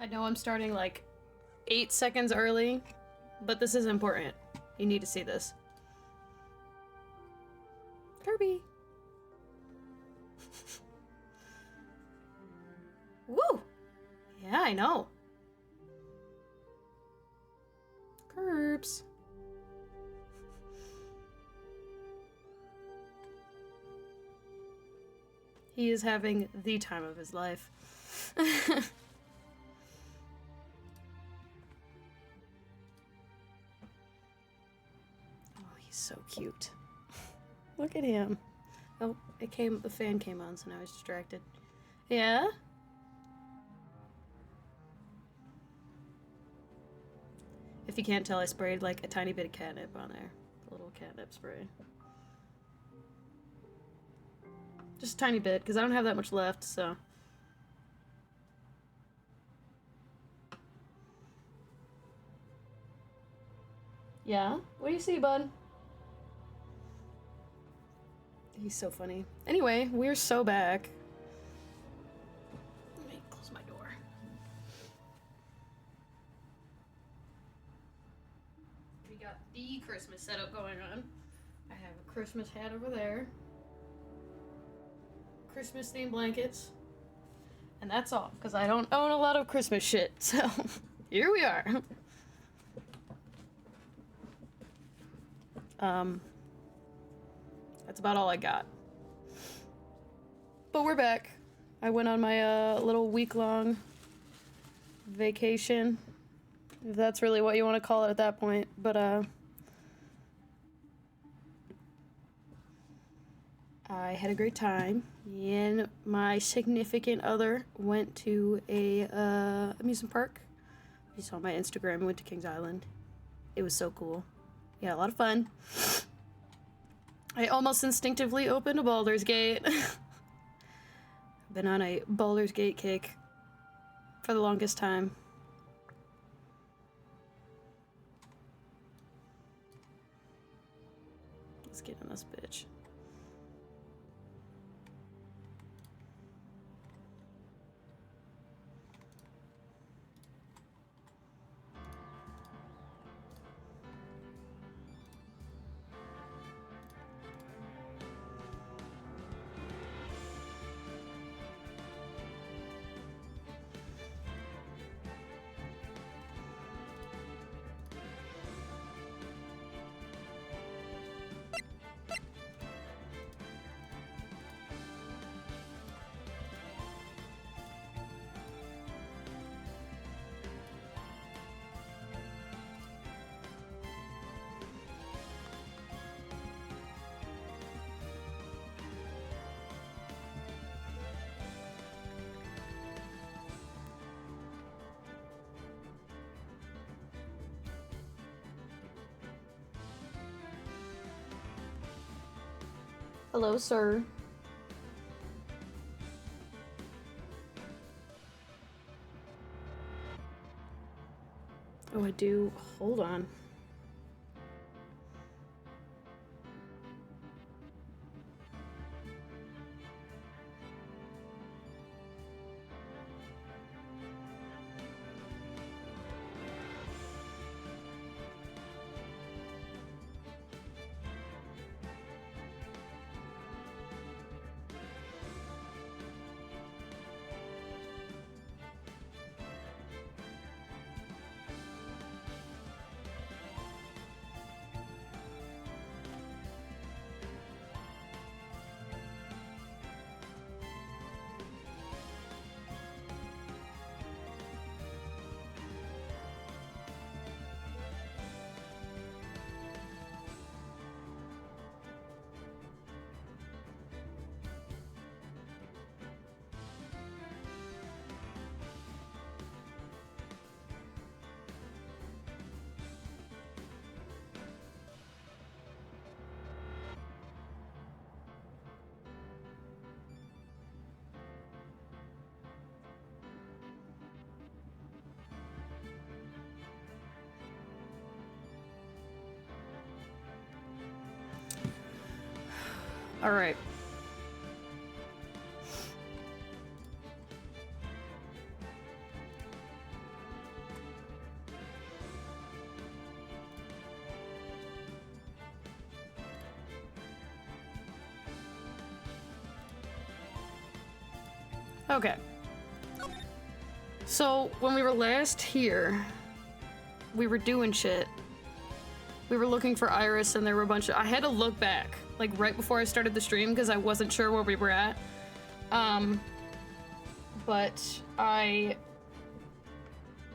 I know I'm starting like 8 seconds early, but this is important. You need to see this. Kirby! Woo! Yeah, I know. Curbs. He is having the time of his life. So cute. Look at him. Oh, the fan came on, so now he's distracted. Yeah? If you can't tell, I sprayed like a tiny bit of catnip on there. A little catnip spray. Just a tiny bit, because I don't have that much left, so. Yeah? What do you see, bud? He's so funny. Anyway, we're so back. Let me close my door. We got the Christmas setup going on. I have a Christmas hat over there. Christmas themed blankets. And that's all, because I don't own a lot of Christmas shit, so Here we are. That's about all I got. But we're back. I went on my little week-long vacation, if that's really what you want to call it at that point. But I had a great time, and my significant other went to a amusement park. You saw my Instagram. We went to Kings Island. It was so cool. We had a lot of fun. I almost instinctively opened a Baldur's Gate. I've been on a Baldur's Gate kick for the longest time. Let's get in this bitch. Hello, sir. Oh, I do. Hold on. All right. Okay. So, when we were last here, we were doing shit. We were looking for Iris, and there were a bunch of... I had to look back, like, right before I started the stream, because I wasn't sure where we were at. But I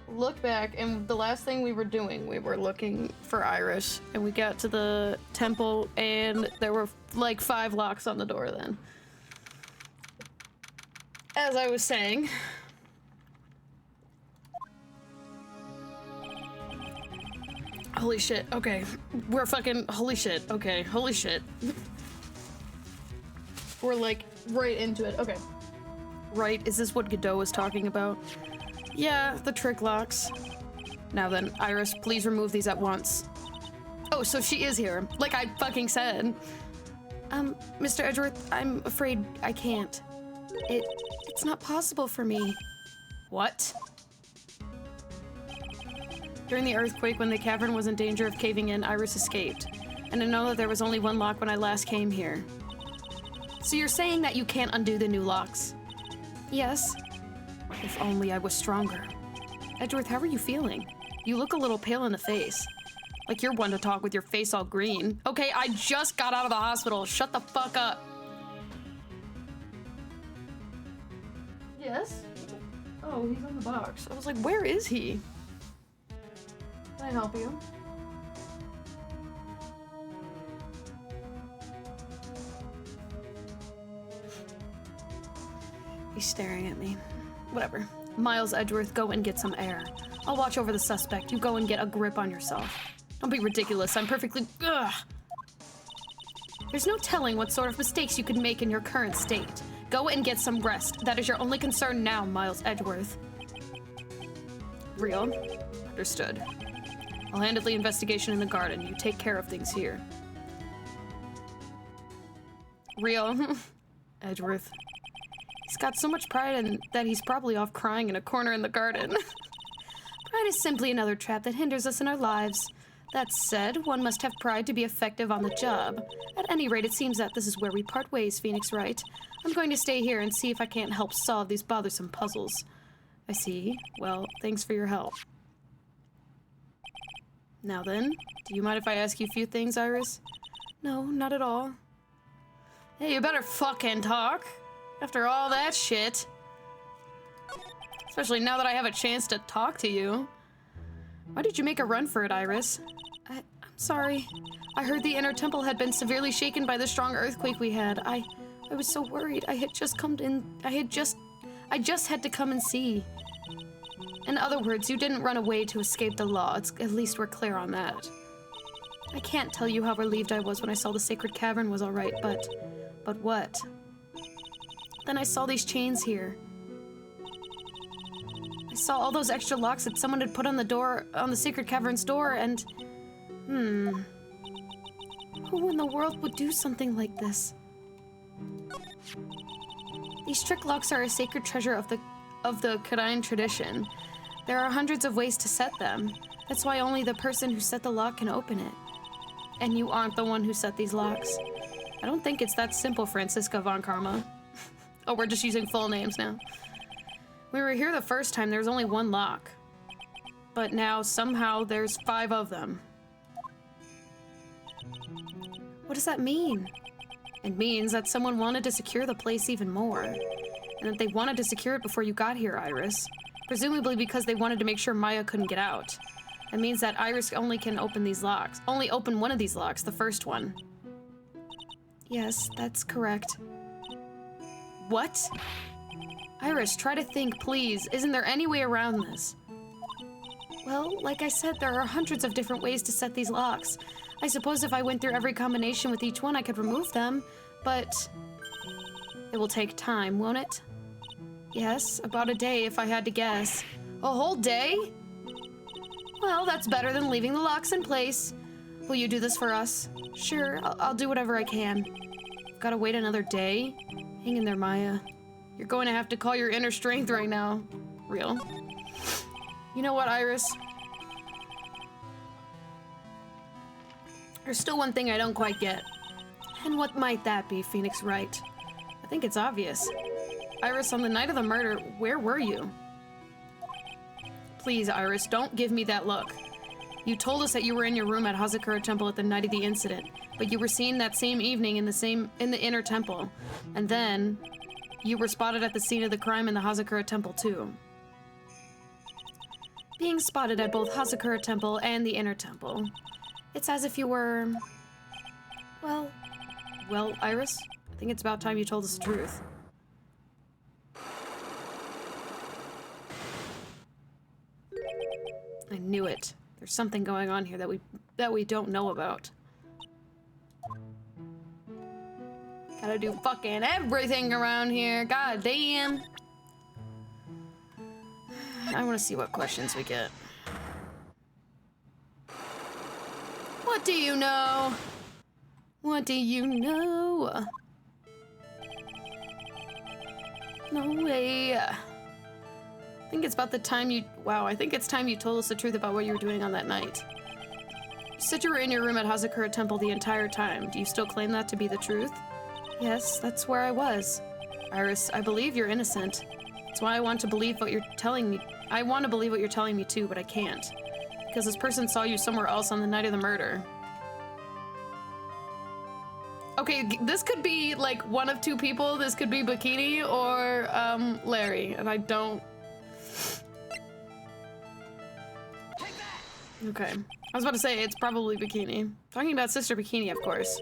looked back, and the last thing we were doing, we were looking for Iris, and we got to the temple, and there were, like, 5 locks on the door then. As I was saying... Holy shit, okay. We're fucking... Holy shit, okay. Holy shit. We're, like, right into it. Okay. Right, is this what Godot was talking about? Yeah, the trick locks. Now then, Iris, please remove these at once. Oh, so she is here. Like I fucking said. Mr. Edgeworth, I'm afraid I can't. It's not possible for me. What? During the earthquake, when the cavern was in danger of caving in, Iris escaped. And I know that there was only one lock when I last came here. So you're saying that you can't undo the new locks? Yes. If only I was stronger. Edgeworth, how are you feeling? You look a little pale in the face. Like you're one to talk with your face all green. Okay, I just got out of the hospital. Shut the fuck up. Yes? Oh, he's on the box. I was like, where is he? Can I help you? He's staring at me. Whatever. Miles Edgeworth, go and get some air. I'll watch over the suspect. You go and get a grip on yourself. Don't be ridiculous. I'm perfectly... Ugh. There's no telling what sort of mistakes you could make in your current state. Go and get some rest. That is your only concern now, Miles Edgeworth. Real? Understood. I'll handle the investigation in the garden. You take care of things here. Real? Edgeworth. He's got so much pride in that he's probably off crying in a corner in the garden. Pride is simply another trap that hinders us in our lives. That said, one must have pride to be effective on the job. At any rate, it seems that this is where we part ways, Phoenix Wright. I'm going to stay here and see if I can't help solve these bothersome puzzles. I see. Well, thanks for your help. Now then, do you mind if I ask you a few things, Iris? No, not at all. Hey, you better fucking talk. After all that shit. Especially now that I have a chance to talk to you. Why did you make a run for it, Iris? I'm sorry. I heard the inner temple had been severely shaken by the strong earthquake we had. I was so worried. I just had to come and see. In other words, you didn't run away to escape the law. At least we're clear on that. I can't tell you how relieved I was when I saw the sacred cavern was all right, but what? Then I saw these chains here. I saw all those extra locks that someone had put on the door, on the sacred cavern's door, and... Who in the world would do something like this? These trick locks are a sacred treasure of the Karain tradition. There are hundreds of ways to set them. That's why only the person who set the lock can open it. And you aren't the one who set these locks. I don't think it's that simple, Franziska von Karma. Oh, we're just using full names now. We were here the first time, there was only one lock. But now, somehow, there's 5 of them. What does that mean? It means that someone wanted to secure the place even more. And that they wanted to secure it before you got here, Iris. Presumably because they wanted to make sure Maya couldn't get out. It means that Iris only can open these locks. Only open one of these locks, the first one. Yes, that's correct. What? Iris, try to think, please. Isn't there any way around this? Well, like I said, there are hundreds of different ways to set these locks. I suppose if I went through every combination with each one, I could remove them, but... It will take time, won't it? Yes, about a day if I had to guess. A whole day? Well, that's better than leaving the locks in place. Will you do this for us? Sure, I'll do whatever I can. I've gotta wait another day? Hang in there, Maya. You're going to have to call your inner strength right now. Real. You know what, Iris? There's still one thing I don't quite get. And what might that be, Phoenix Wright? I think it's obvious. Iris, on the night of the murder, where were you? Please, Iris, don't give me that look. You told us that you were in your room at Hazakura Temple at the night of the incident, but you were seen that same evening in the inner temple. And then, you were spotted at the scene of the crime in the Hazakura Temple too. Being spotted at both Hazakura Temple and the inner temple. It's as if you were... Well, Iris, I think it's about time you told us the truth. I knew it. There's something going on here that we don't know about. Gotta do fucking everything around here. God damn. I want to see what questions we get. What do you know? What do you know? No way. I think it's about the time you... Wow, I think it's time you told us the truth about what you were doing on that night. You said you were in your room at Hazakura Temple the entire time. Do you still claim that to be the truth? Yes, that's where I was. Iris, I believe you're innocent. That's why I want to believe what you're telling me. I want to believe what you're telling me too, but I can't. Because this person saw you somewhere else on the night of the murder. Okay, this could be like one of two people. This could be Bikini or Larry, and I don't... Okay. I was about to say, it's probably Bikini. Talking about Sister Bikini, of course.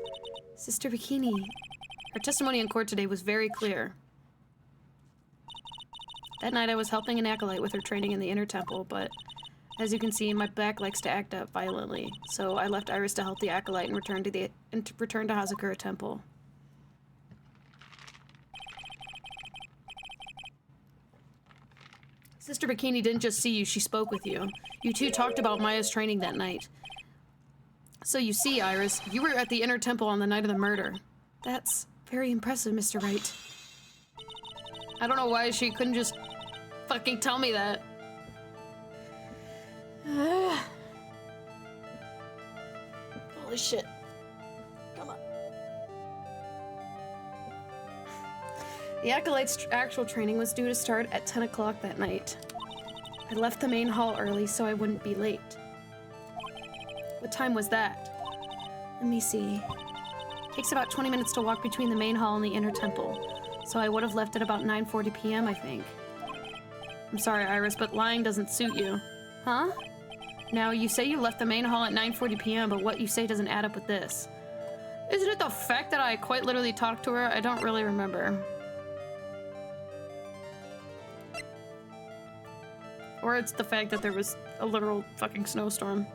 Sister Bikini. Her testimony in court today was very clear. That night I was helping an acolyte with her training in the inner temple, but as you can see, my back likes to act up violently, so I left Iris to help the acolyte and return to Hazakura Temple. Sister Bikini didn't just see you, she spoke with you. You two talked about Maya's training that night. So you see, Iris, you were at the inner temple on the night of the murder. That's very impressive, Mr. Wright. I don't know why she couldn't just fucking tell me that. Holy shit. Come on. The acolyte's actual training was due to start at 10 o'clock that night. I left the main hall early so I wouldn't be late. What time was that? Let me see. It takes about 20 minutes to walk between the main hall and the inner temple, so I would have left at about 9:40 p.m., I think. I'm sorry, Iris, but lying doesn't suit you. Huh? Now, you say you left the main hall at 9:40 p.m., but what you say doesn't add up with this. Isn't it the fact that I quite literally talked to her? I don't really remember. Or it's the fact that there was a literal fucking snowstorm.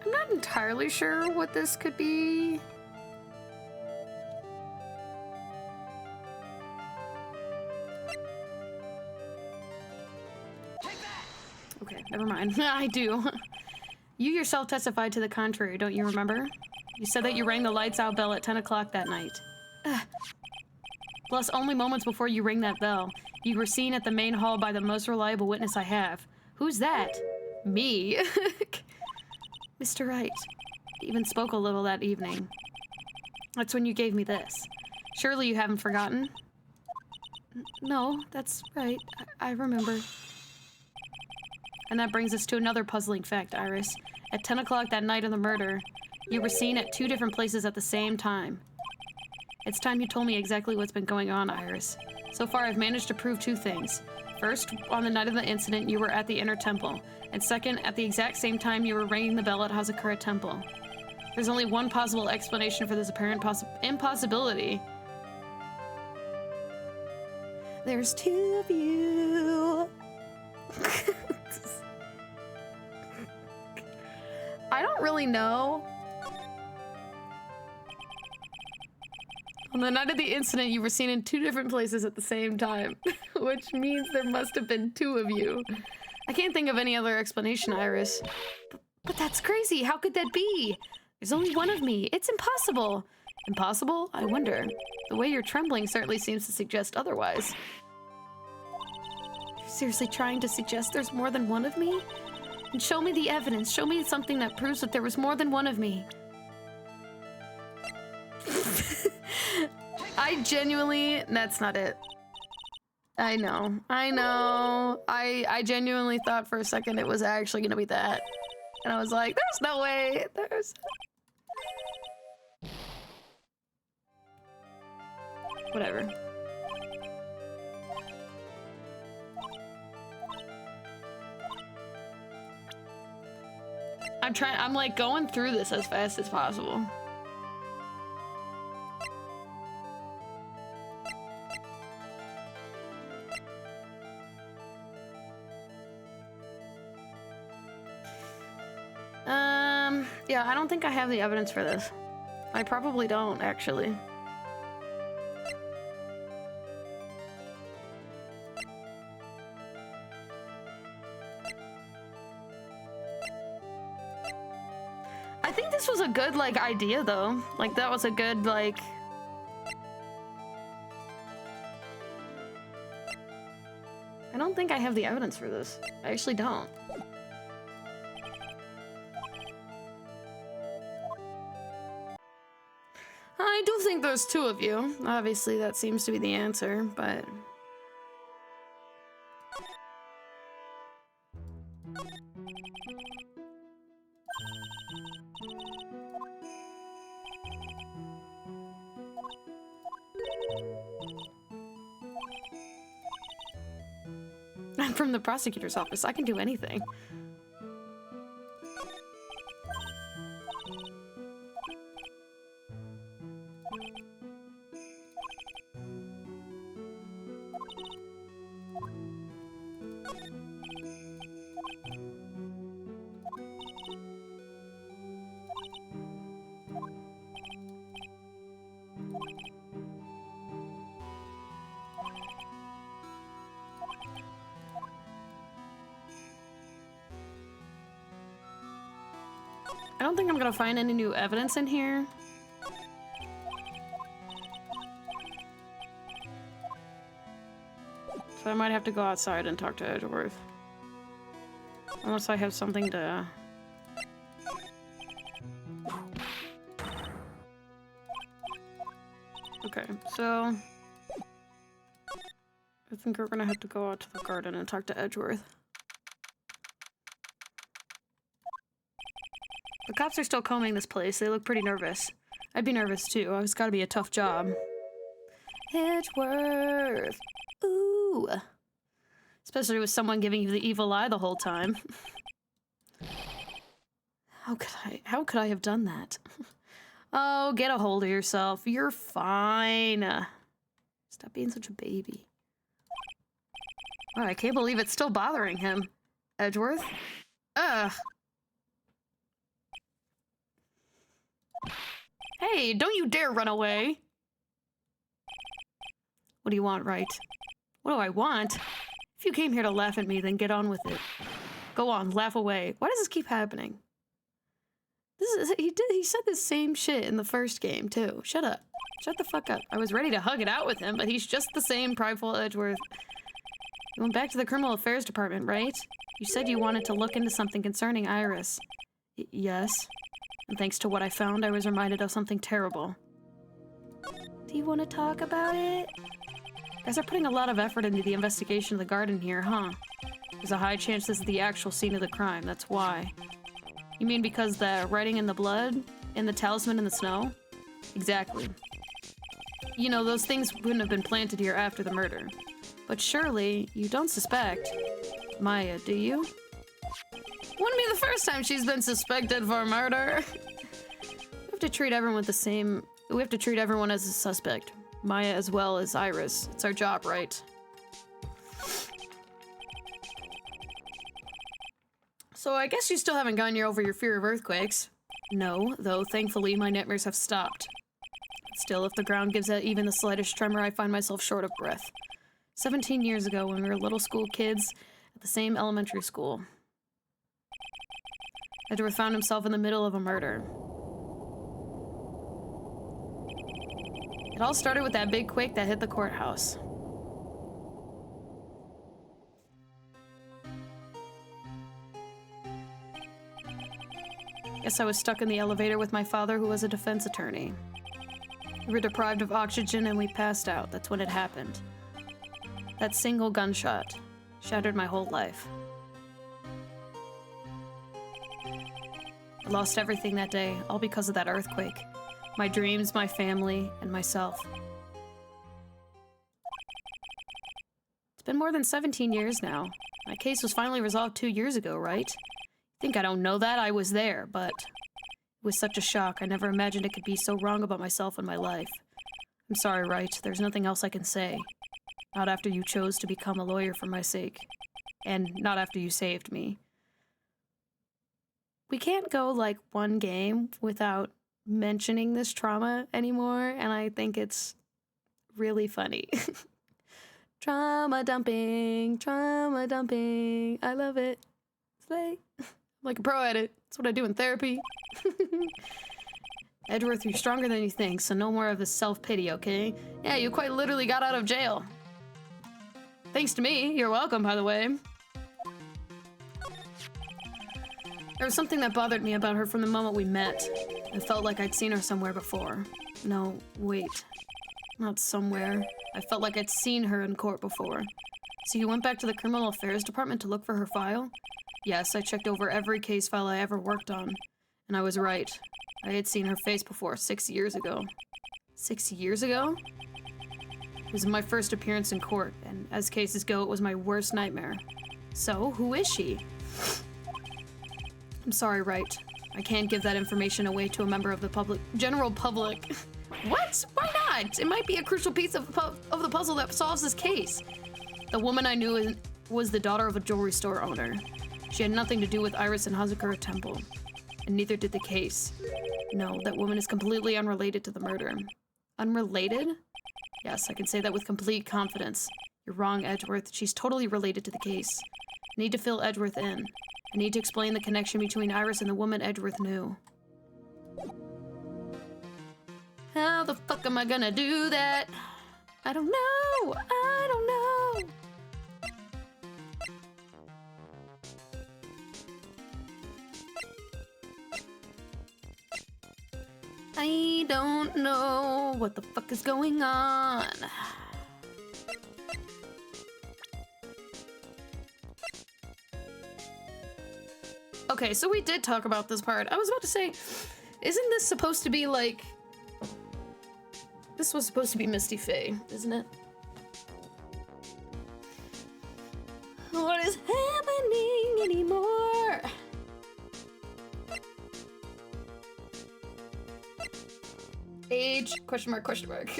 I'm not entirely sure what this could be. Okay, never mind. I do. You yourself testified to the contrary, don't you remember? You said that you rang the lights out bell at 10 o'clock that night. Plus, only moments before you rang that bell, you were seen at the main hall by the most reliable witness I have. Who's that? Me. Mr. Wright even spoke a little that evening. That's when you gave me this. Surely you haven't forgotten? No, that's right. I remember. And that brings us to another puzzling fact, Iris. At 10 o'clock that night of the murder, you were seen at 2 different places at the same time. It's time you told me exactly what's been going on, Iris. So far, I've managed to prove 2 things. First, on the night of the incident, you were at the inner temple. And second, at the exact same time, you were ringing the bell at Hazakura Temple. There's only one possible explanation for this apparent impossibility. There's 2 of you. I don't really know. On the night of the incident, you were seen in 2 different places at the same time, which means there must have been 2 of you. I can't think of any other explanation, Iris. But that's crazy. How could that be? There's only 1 of me. It's impossible. Impossible? I wonder. The way you're trembling certainly seems to suggest otherwise. You're seriously trying to suggest there's more than 1 of me? And show me the evidence. Show me something that proves that there was more than 1 of me. I genuinely... That's not it. I know. I know. I genuinely thought for a second it was actually gonna be that. And I was like, there's no way. There's... Whatever. I'm like going through this as fast as possible. Yeah, I don't think I have the evidence for this. I probably don't, actually. I think this was a good, like, idea, though. Like, that was a good, like... I don't think I have the evidence for this. I actually don't. I do think there's two of you. Obviously, that seems to be the answer, but... I'm from the prosecutor's office. I can do anything. I don't think I'm gonna find any new evidence in here. So I might have to go outside and talk to Edgeworth. Unless I have something to... Okay, so... I think we're gonna have to go out to the garden and talk to Edgeworth. The cops are still combing this place. They look pretty nervous. I'd be nervous too. It's gotta be a tough job. Edgeworth! Ooh! Especially with someone giving you the evil eye the whole time. How could I have done that? Oh, get a hold of yourself. You're fine. Stop being such a baby. Oh, I can't believe it's still bothering him. Edgeworth? Ugh. Hey, don't you dare run away! What do you want, right? What do I want? If you came here to laugh at me, then get on with it. Go on, laugh away. Why does this keep happening? He said the same shit in the first game, too. Shut up. Shut the fuck up. I was ready to hug it out with him, but he's just the same prideful Edgeworth. You went back to the criminal affairs department, right? You said you wanted to look into something concerning Iris. Yes. And thanks to what I found, I was reminded of something terrible. Do you want to talk about it? You guys are putting a lot of effort into the investigation of the garden here, huh? There's a high chance this is the actual scene of the crime, that's why. You mean because the writing in the blood? And the talisman in the snow? Exactly. You know, those things wouldn't have been planted here after the murder. But surely, you don't suspect Maya, do you? Wouldn't be the first time she's been suspected for murder. We have to treat everyone the same. We have to treat everyone as a suspect. Maya as well as Iris. It's our job, right? So I guess you still haven't gotten over your fear of earthquakes. No, though thankfully my nightmares have stopped. Still, if the ground gives it even the slightest tremor, I find myself short of breath. 17 years ago, when we were little school kids at the same elementary school, Edgeworth found himself in the middle of a murder. It all started with that big quake that hit the courthouse. Guess I was stuck in the elevator with my father, who was a defense attorney. We were deprived of oxygen and we passed out. That's when it happened. That single gunshot shattered my whole life. I lost everything that day, all because of that earthquake. My dreams, my family, and myself. It's been more than 17 years now. My case was finally resolved 2 years ago, right? Think I don't know that? I was there, but it was such a shock. I never imagined it could be so wrong about myself and my life. I'm sorry, Wright. There's nothing else I can say. Not after you chose to become a lawyer for my sake. And not after you saved me. We can't go, like, one game without mentioning this trauma anymore, and I think it's really funny. Trauma dumping, I love it. Slay. I'm like a pro at it. That's what I do in therapy. Edgeworth, you're stronger than you think, so no more of this self-pity, okay? Yeah, you quite literally got out of jail. Thanks to me. You're welcome, by the way. There was something that bothered me about her from the moment we met. I felt like I'd seen her somewhere before. No, wait. Not somewhere. I felt like I'd seen her in court before. So you went back to the criminal affairs department to look for her file? Yes, I checked over every case file I ever worked on. And I was right. I had seen her face before, 6 years ago. 6 years ago? It was my first appearance in court, and as cases go, it was my worst nightmare. So, who is she? I'm sorry, Wright. I can't give that information away to a member of the general public. What? Why not? It might be a crucial piece of the puzzle that solves this case. The woman I knew was the daughter of a jewelry store owner. She had nothing to do with Iris and Hazakura Temple. And neither did the case. No, that woman is completely unrelated to the murder. Unrelated? Yes, I can say that with complete confidence. You're wrong, Edgeworth. She's totally related to the case. I need to fill Edgeworth in. I need to explain the connection between Iris and the woman Edgeworth knew. How the fuck am I gonna do that? I don't know. I don't know. I don't know what the fuck is going on. Okay, so we did talk about this part. I was about to say, isn't this supposed to be like... This was supposed to be Misty Faye, isn't it? What is happening anymore? Age, question mark, question mark.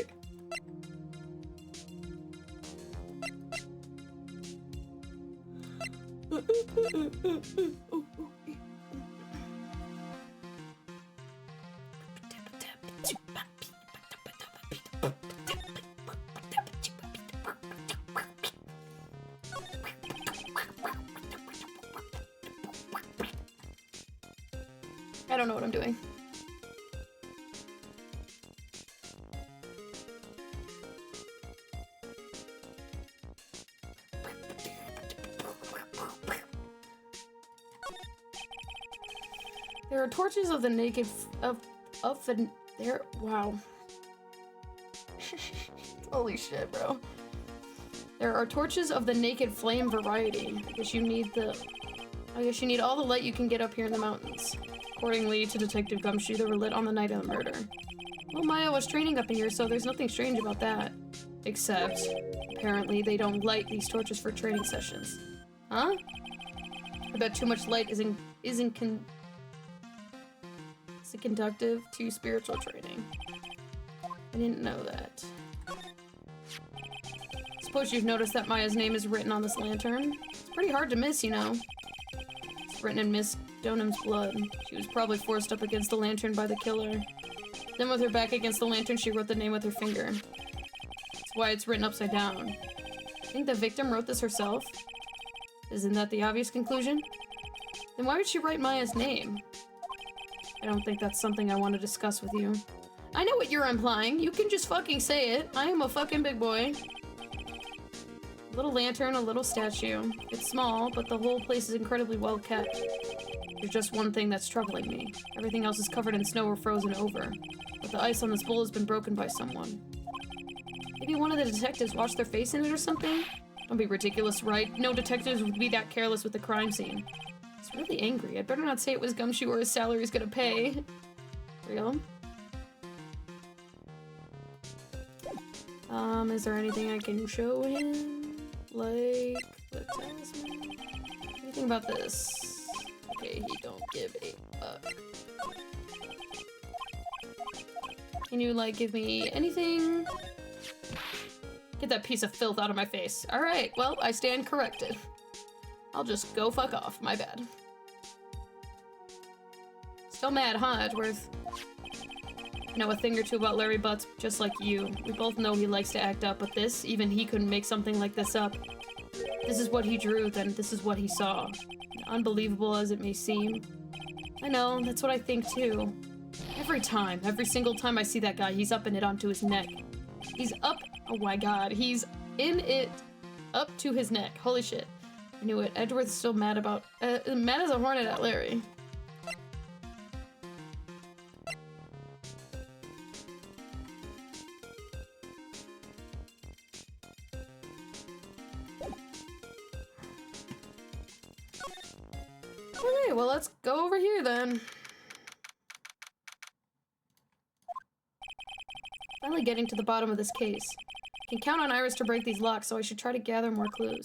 I don't know what I'm doing. There are torches of the naked wow. Holy shit, bro. There are torches of the naked flame variety. I guess you need all the light you can get up here in the mountains. Accordingly to Detective Gumshoe, they were lit on the night of the murder. Well, Maya was training up here, so there's nothing strange about that. Except, apparently, they don't light these torches for training sessions. Huh? I bet too much light isn't conductive to spiritual training. I didn't know that. Suppose you've noticed that Maya's name is written on this lantern. It's pretty hard to miss, you know. It's written in Miss Donham's blood. She was probably forced up against the lantern by the killer. Then with her back against the lantern, she wrote the name with her finger. That's why it's written upside down. Think the victim wrote this herself? Isn't that the obvious conclusion? Then why would she write Maya's name? I don't think that's something I want to discuss with you. I know what you're implying. You can just fucking say it. I am a fucking big boy. A little lantern, a little statue. It's small, but the whole place is incredibly well kept. There's just one thing that's troubling me. Everything else is covered in snow or frozen over. But the ice on this bowl has been broken by someone. Maybe one of the detectives washed their face in it or something? Don't be ridiculous, right? No detectives would be that careless with the crime scene. He's really angry. I'd better not say it was Gumshoe or his salary is gonna pay. Real? Is there anything I can show him? Like, the talisman? Anything about this? Okay, he don't give a fuck. Can you, like, give me anything? Get that piece of filth out of my face. Alright, well, I stand corrected. I'll just go fuck off. My bad. Still mad, huh, Edgeworth? I know a thing or two about Larry Butts, just like you. We both know he likes to act up, but this, even he couldn't make something like this up. This is what he drew, then this is what he saw. Unbelievable as it may seem. I know, that's what I think too. Every single time I see that guy, he's upping it onto his neck. He's up, oh my god, he's in it up to his neck. Holy shit. I knew it. Edgeworth's still mad about- mad as a hornet at Larry. Okay, well let's go over here then. Finally getting to the bottom of this case. I can count on Iris to break these locks, so I should try to gather more clues.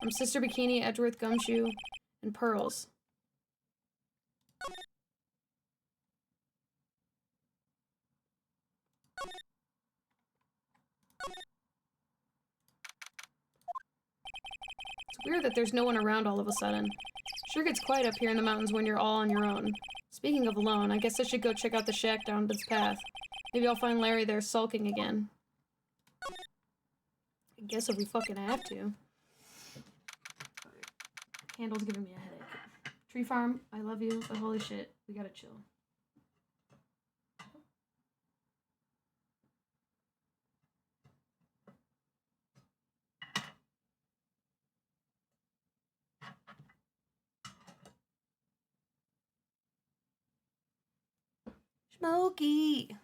From Sister Bikini, Edgeworth, Gumshoe, and Pearls. It's weird that there's no one around all of a sudden. Sure gets quiet up here in the mountains when you're all on your own. Speaking of alone, I guess I should go check out the shack down this path. Maybe I'll find Larry there sulking again. I guess if we fucking have to. Candle's giving me a headache. Tree Farm, I love you, but holy shit, we gotta chill. Smokey!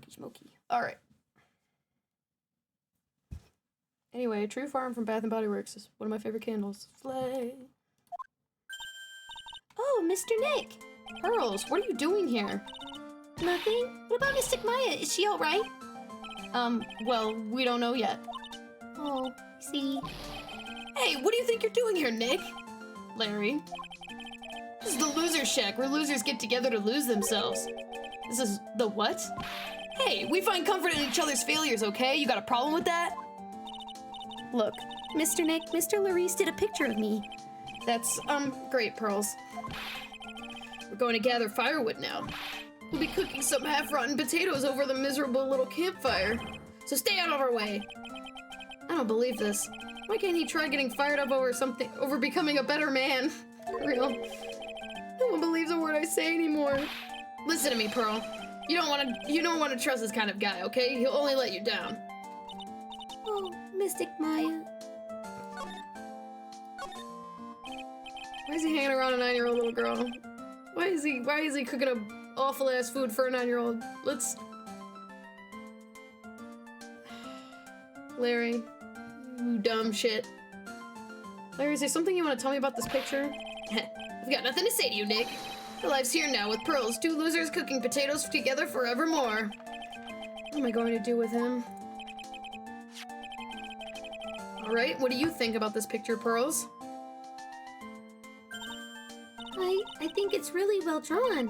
Smoky. Alright. Anyway, True Farm from Bath & Body Works is one of my favorite candles. Slay! Oh, Mr. Nick! Pearls, what are you doing here? Nothing. What about Mystic Maya? Is she alright? Well, we don't know yet. Oh, I see. Hey, what do you think you're doing here, Nick? Larry. This is the loser shack, where losers get together to lose themselves. This is the what? Hey, we find comfort in each other's failures, okay? You got a problem with that? Look, Mr. Nick, Mr. Larice did a picture of me. That's, great, Pearls. We're going to gather firewood now. We'll be cooking some half-rotten potatoes over the miserable little campfire. So stay out of our way. I don't believe this. Why can't he try getting fired up over becoming a better man? For real. No one believes a word I say anymore. Listen to me, Pearl. You don't want to trust this kind of guy, okay? He'll only let you down. Oh, Mystic Maya. Why is he hanging around a 9-year-old little girl? Why is he cooking a awful ass food for a 9-year-old? Let's... Larry. You dumb shit. Larry, is there something you want to tell me about this picture? I've got nothing to say to you, Nick. Our life's here now with Pearls, 2 losers cooking potatoes together forevermore. What am I going to do with him? Alright, what do you think about this picture, Pearls? I think it's really well drawn.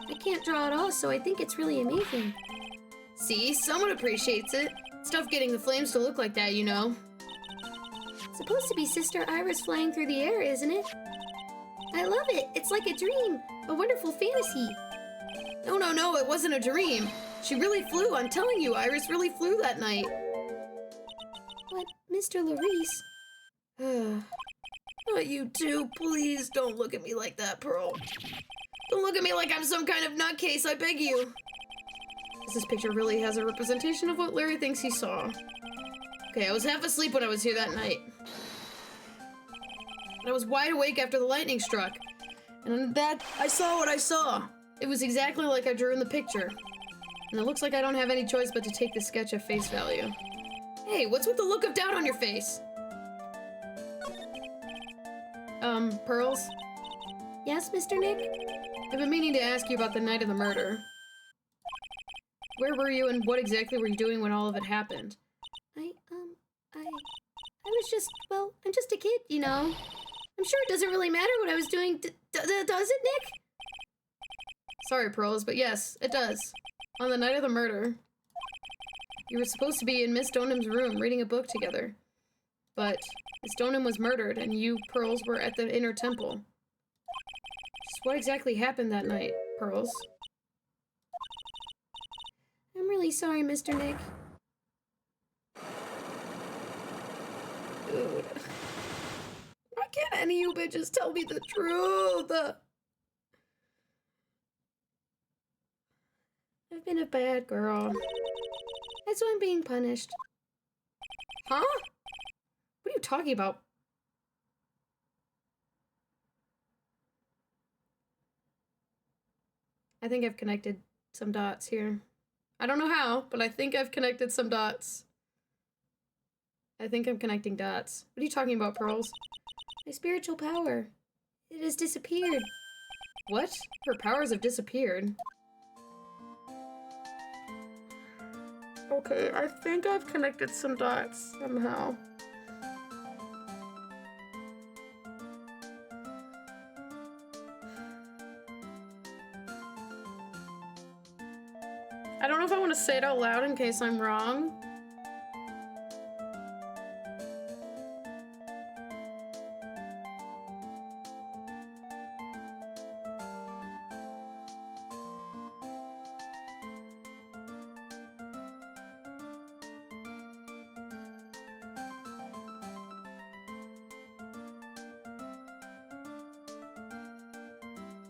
I can't draw at all, so I think it's really amazing. See, someone appreciates it. It's tough getting the flames to look like that, you know. It's supposed to be Sister Iris flying through the air, isn't it? I love it. It's like a dream. A wonderful fantasy. No, it wasn't a dream. She really flew. I'm telling you, Iris really flew that night. But, Mr. Larice... Not you too. Please don't look at me like that, Pearl. Don't look at me like I'm some kind of nutcase, I beg you. This picture really has a representation of what Larry thinks he saw. Okay, I was half asleep when I was here that night. But I was wide awake after the lightning struck. And I saw what I saw. It was exactly like I drew in the picture. And it looks like I don't have any choice but to take the sketch at face value. Hey, what's with the look of doubt on your face? Pearls? Yes, Mr. Nick? I've been meaning to ask you about the night of the murder. Where were you and what exactly were you doing when all of it happened? I was just, well, I'm just a kid, you know. I'm sure it doesn't really matter what I was doing, does it, Nick? Sorry, Pearls, but yes, it does. On the night of the murder, you were supposed to be in Miss Stoneham's room reading a book together. But Miss Stoneham was murdered, and you, Pearls, were at the inner temple. Just what exactly happened that night, Pearls? I'm really sorry, Mr. Nick. Dude. Why can't any of you bitches tell me the truth? I've been a bad girl. That's why I'm being punished. Huh? What are you talking about? I think I've connected some dots here. I don't know how, but I think I've connected some dots. I think I'm connecting dots. What are you talking about, Pearls? My spiritual power. It has disappeared. What? Her powers have disappeared. Okay, I think I've connected some dots somehow. I don't know if I want to say it out loud in case I'm wrong.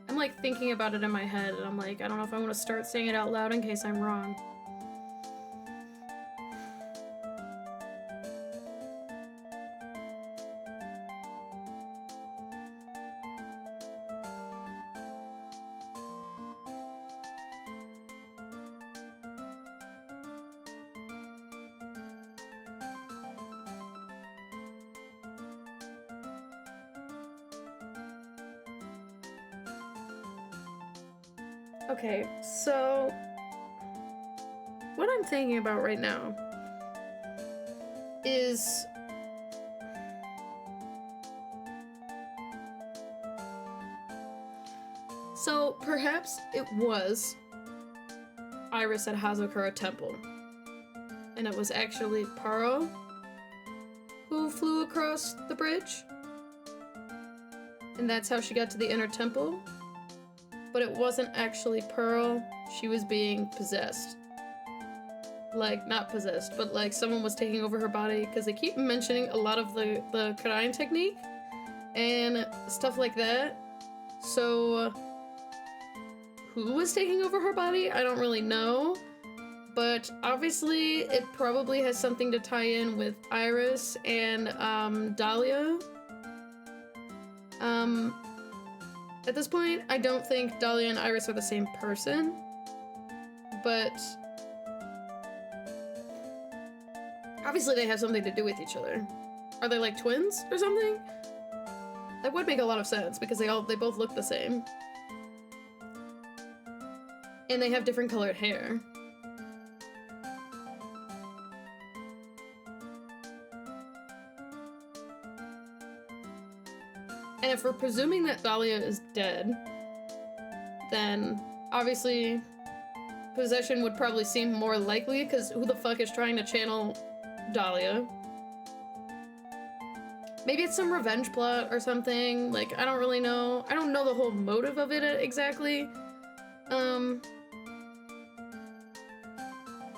I'm like thinking about it in my head, and I'm like, I don't know if I want to start saying it out loud in case I'm wrong. Okay, so what I'm thinking about right now is so perhaps it was Iris at Hazakura Temple, and it was actually Paro who flew across the bridge, and that's how she got to the inner temple. But it wasn't actually Pearl, she was being possessed. Like, not possessed, but like someone was taking over her body, because they keep mentioning a lot of the Karayan technique and stuff like that. So, who was taking over her body? I don't really know. But obviously, it probably has something to tie in with Iris and Dahlia. At this point, I don't think Dahlia and Iris are the same person, but obviously they have something to do with each other. Are they like twins or something? That would make a lot of sense because they both look the same. And they have different colored hair. And if we're presuming that Dahlia is dead, then obviously possession would probably seem more likely, because who the fuck is trying to channel Dahlia? Maybe it's some revenge plot or something, like, I don't really know. I don't know the whole motive of it exactly.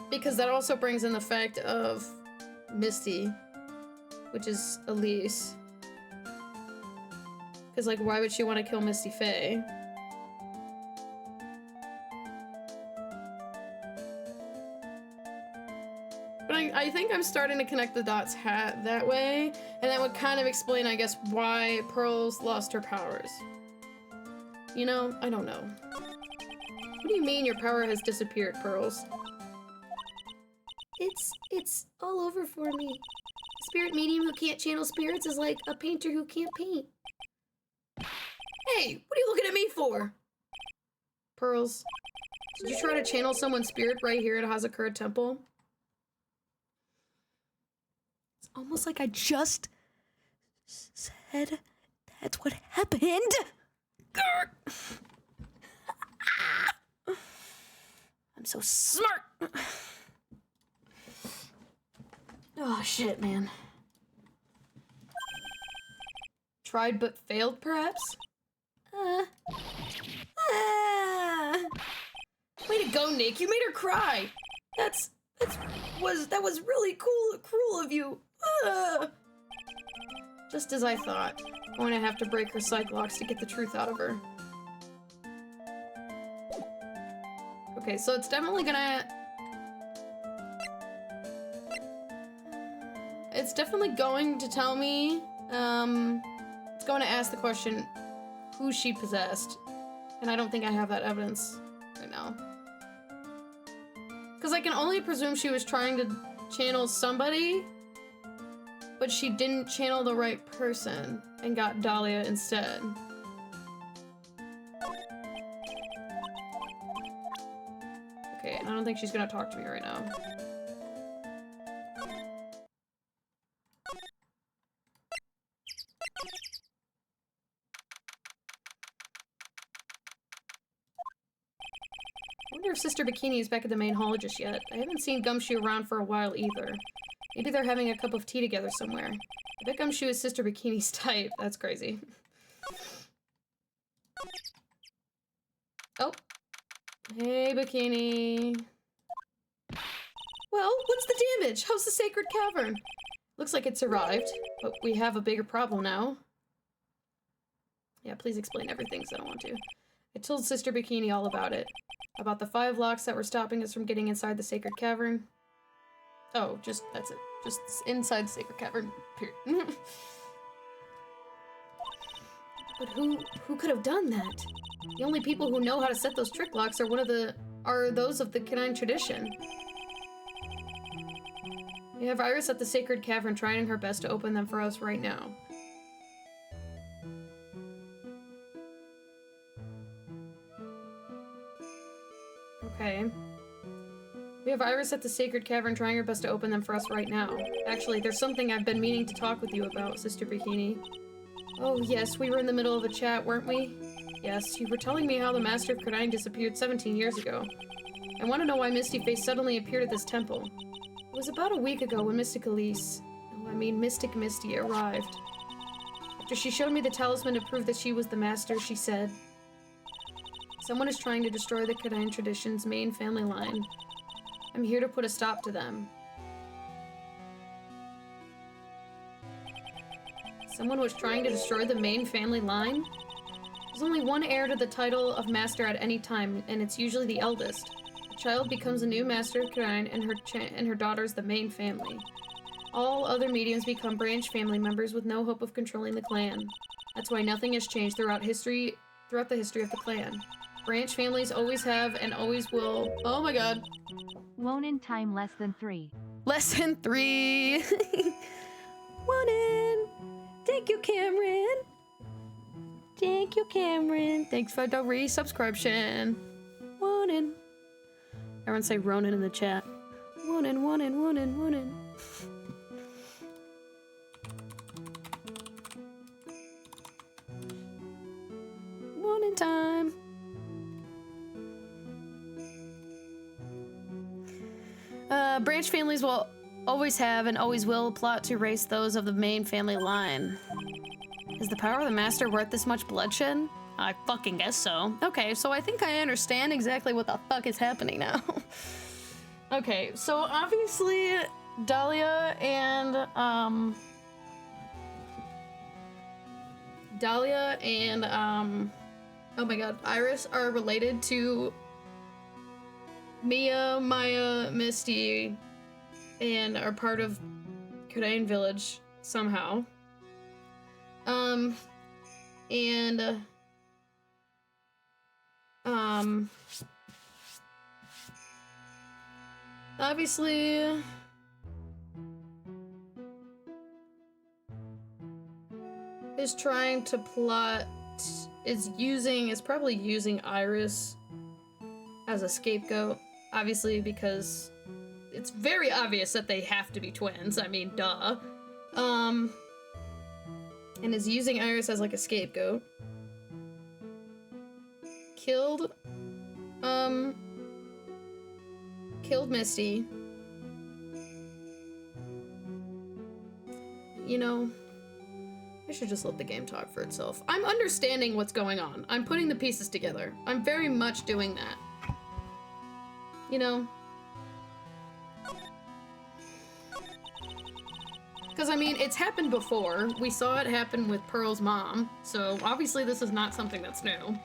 Because that also brings in the fact of Misty, which is Elise. Because, like, why would she want to kill Misty Faye? But I think I'm starting to connect the dots that way, and that would kind of explain, I guess, why Pearls lost her powers. You know, I don't know. What do you mean your power has disappeared, Pearls? It's all over for me. A spirit medium who can't channel spirits is like a painter who can't paint. Hey, what are you looking at me for? Pearls, did you try to channel someone's spirit right here at Hazakura Temple? It's almost like I just said that's what happened. I'm so smart. Oh, shit, man. Tried but failed, perhaps? Way to go, Nick. You made her cry. That was really cruel of you. Just as I thought. I'm going to have to break her psych locks to get the truth out of her. Okay, so it's definitely gonna... It's definitely going to tell me, it's going to ask the question, who she possessed. And I don't think I have that evidence right now. Because I can only presume she was trying to channel somebody, but she didn't channel the right person and got Dahlia instead. Okay, and I don't think she's gonna talk to me right now. I wonder if Sister Bikini is back at the main hall just yet. I haven't seen Gumshoe around for a while either. Maybe they're having a cup of tea together somewhere. I bet Gumshoe is Sister Bikini's type. That's crazy. Oh. Hey, Bikini. Well, what's the damage? How's the sacred cavern? Looks like it survived, but we have a bigger problem now. Yeah, please explain everything, because I don't want to. I told Sister Bikini all about it. About the 5 locks that were stopping us from getting inside the sacred cavern. Oh, that's it. Just inside the sacred cavern, period. But who could have done that? The only people who know how to set those trick locks are those of the canine tradition. We have Iris at the sacred cavern trying her best to open them for us right now. Okay. We have Iris at the sacred cavern trying her best to open them for us right now. Actually, there's something I've been meaning to talk with you about, Sister Bikini. Oh yes, we were in the middle of a chat, weren't we? Yes, you were telling me how the Master of Kurain disappeared 17 years ago. I want to know why Misty Face suddenly appeared at this temple. It was about a week ago when Mystic Misty arrived. After she showed me the talisman to prove that she was the Master, she said, "Someone is trying to destroy the Kurain tradition's main family line. I'm here to put a stop to them." Someone was trying to destroy the main family line? There's only one heir to the title of Master at any time, and it's usually the eldest. The child becomes a new Master of Kurain, and her daughter's the main family. All other mediums become branch family members with no hope of controlling the clan. That's why nothing has changed throughout the history of the clan. Branch families always have and always will. Oh my god. Wonin time less than 3. Less than 3. Wonin. Thank you, Cameron. Thank you, Cameron. Thanks for the resubscription. Wonin. Everyone say Ronin in the chat. Wonin, wonin, wonin, wonin. Wonin time. Branch families will always have and always will plot to erase those of the main family line. Is the power of the Master worth this much bloodshed? I fucking guess so. Okay, so I think I understand exactly what the fuck is happening now. Okay, so obviously Dahlia and oh my god, Iris are related to Mia, Maya, Misty, and are part of Kurain Village somehow. Obviously is trying to plot, is probably using Iris as a scapegoat, obviously, because it's very obvious that they have to be twins. I mean, duh. And is using Iris as like a scapegoat. Killed Misty. You know, I should just let the game talk for itself. I'm understanding what's going on. I'm putting the pieces together. I'm very much doing that. You know? Because, I mean, it's happened before. We saw it happen with Pearl's mom, so obviously this is not something that's new.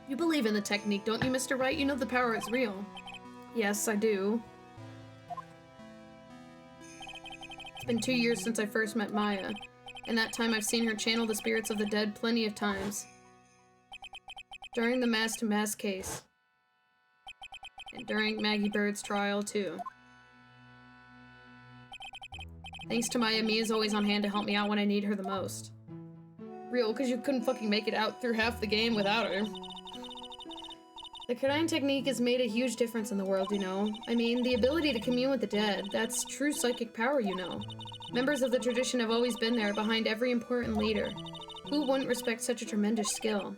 You believe in the technique, don't you, Mr. Wright? You know the power is real. Yes, I do. It's been 2 years since I first met Maya. In that time, I've seen her channel the spirits of the dead plenty of times. During the mass-to-mass case. And during Maggie Bird's trial, too. Thanks to Maya, Mia's always on hand to help me out when I need her the most. Real, because you couldn't fucking make it out through half the game without her. The Karain technique has made a huge difference in the world, you know. I mean, the ability to commune with the dead, that's true psychic power, you know. Members of the tradition have always been there, behind every important leader. Who wouldn't respect such a tremendous skill?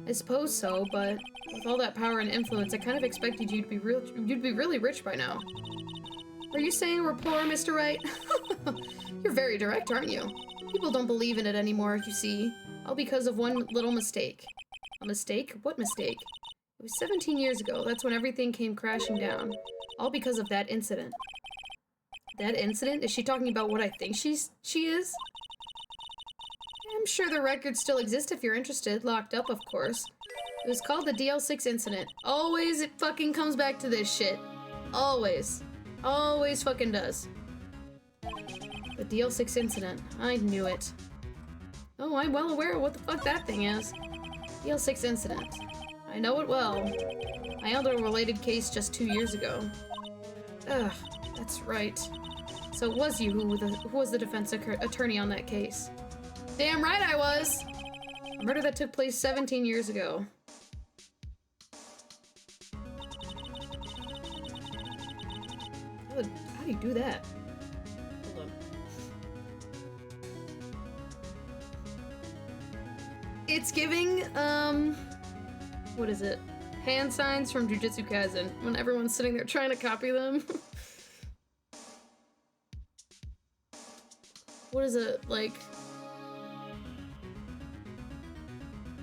I suppose so, but with all that power and influence, I kind of expected you'd be really rich by now. Are you saying we're poor, Mr. Wright? You're very direct, aren't you? People don't believe in it anymore, you see. All because of one little mistake. A mistake? What mistake? It was 17 years ago. That's when everything came crashing down. All because of that incident. That incident? Is she talking about what I think she is? I'm sure the records still exist if you're interested. Locked up, of course. It was called the DL6 incident. Always it fucking comes back to this shit. Always. Always fucking does. The DL6 incident. I knew it. Oh, I'm well aware of what the fuck that thing is. DL6 incident. I know it well. I handled a related case just 2 years ago. Ugh, that's right. So it was you who was the defense attorney on that case. Damn right I was! A murder that took place 17 years ago. How do you do that? Hold on. It's giving, what is it? Hand signs from Jujutsu Kaisen, when everyone's sitting there trying to copy them. What is it, like?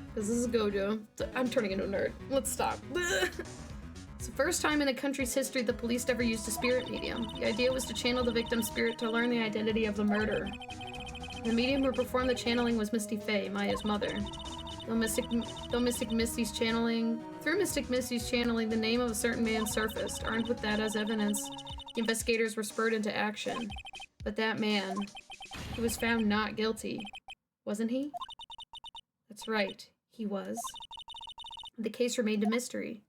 Because this is Gojo. I'm turning into a nerd. Let's stop. It's the first time in a country's history the police ever used a spirit medium. The idea was to channel the victim's spirit to learn the identity of the murderer. The medium who performed the channeling was Misty Faye, Maya's mother. Through Mystic Misty's channeling, the name of a certain man surfaced. Armed with that as evidence, the investigators were spurred into action. But that man, he was found not guilty, wasn't he? That's right, he was. The case remained a mystery.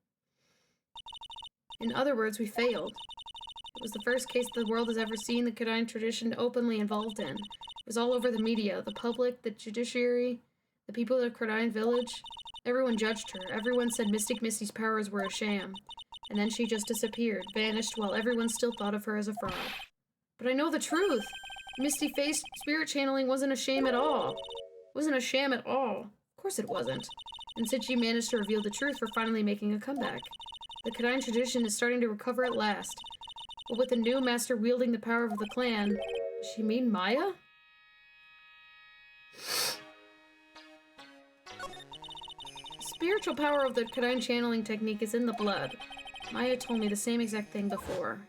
In other words, we failed. It was the first case the world has ever seen the Karain tradition openly involved in. It was all over the media, the public, the judiciary, the people of Karain village. Everyone judged her. Everyone said Mystic Misty's powers were a sham. And then she just disappeared, vanished, while everyone still thought of her as a fraud. But I know the truth! Misty Faye's spirit channeling wasn't a shame at all. Wasn't a sham at all. Of course it wasn't. Instead, she managed to reveal the truth for finally making a comeback. The Karain tradition is starting to recover at last. But with the new master wielding the power of the clan, does she mean Maya? The spiritual power of the Karain channeling technique is in the blood. Maya told me the same exact thing before.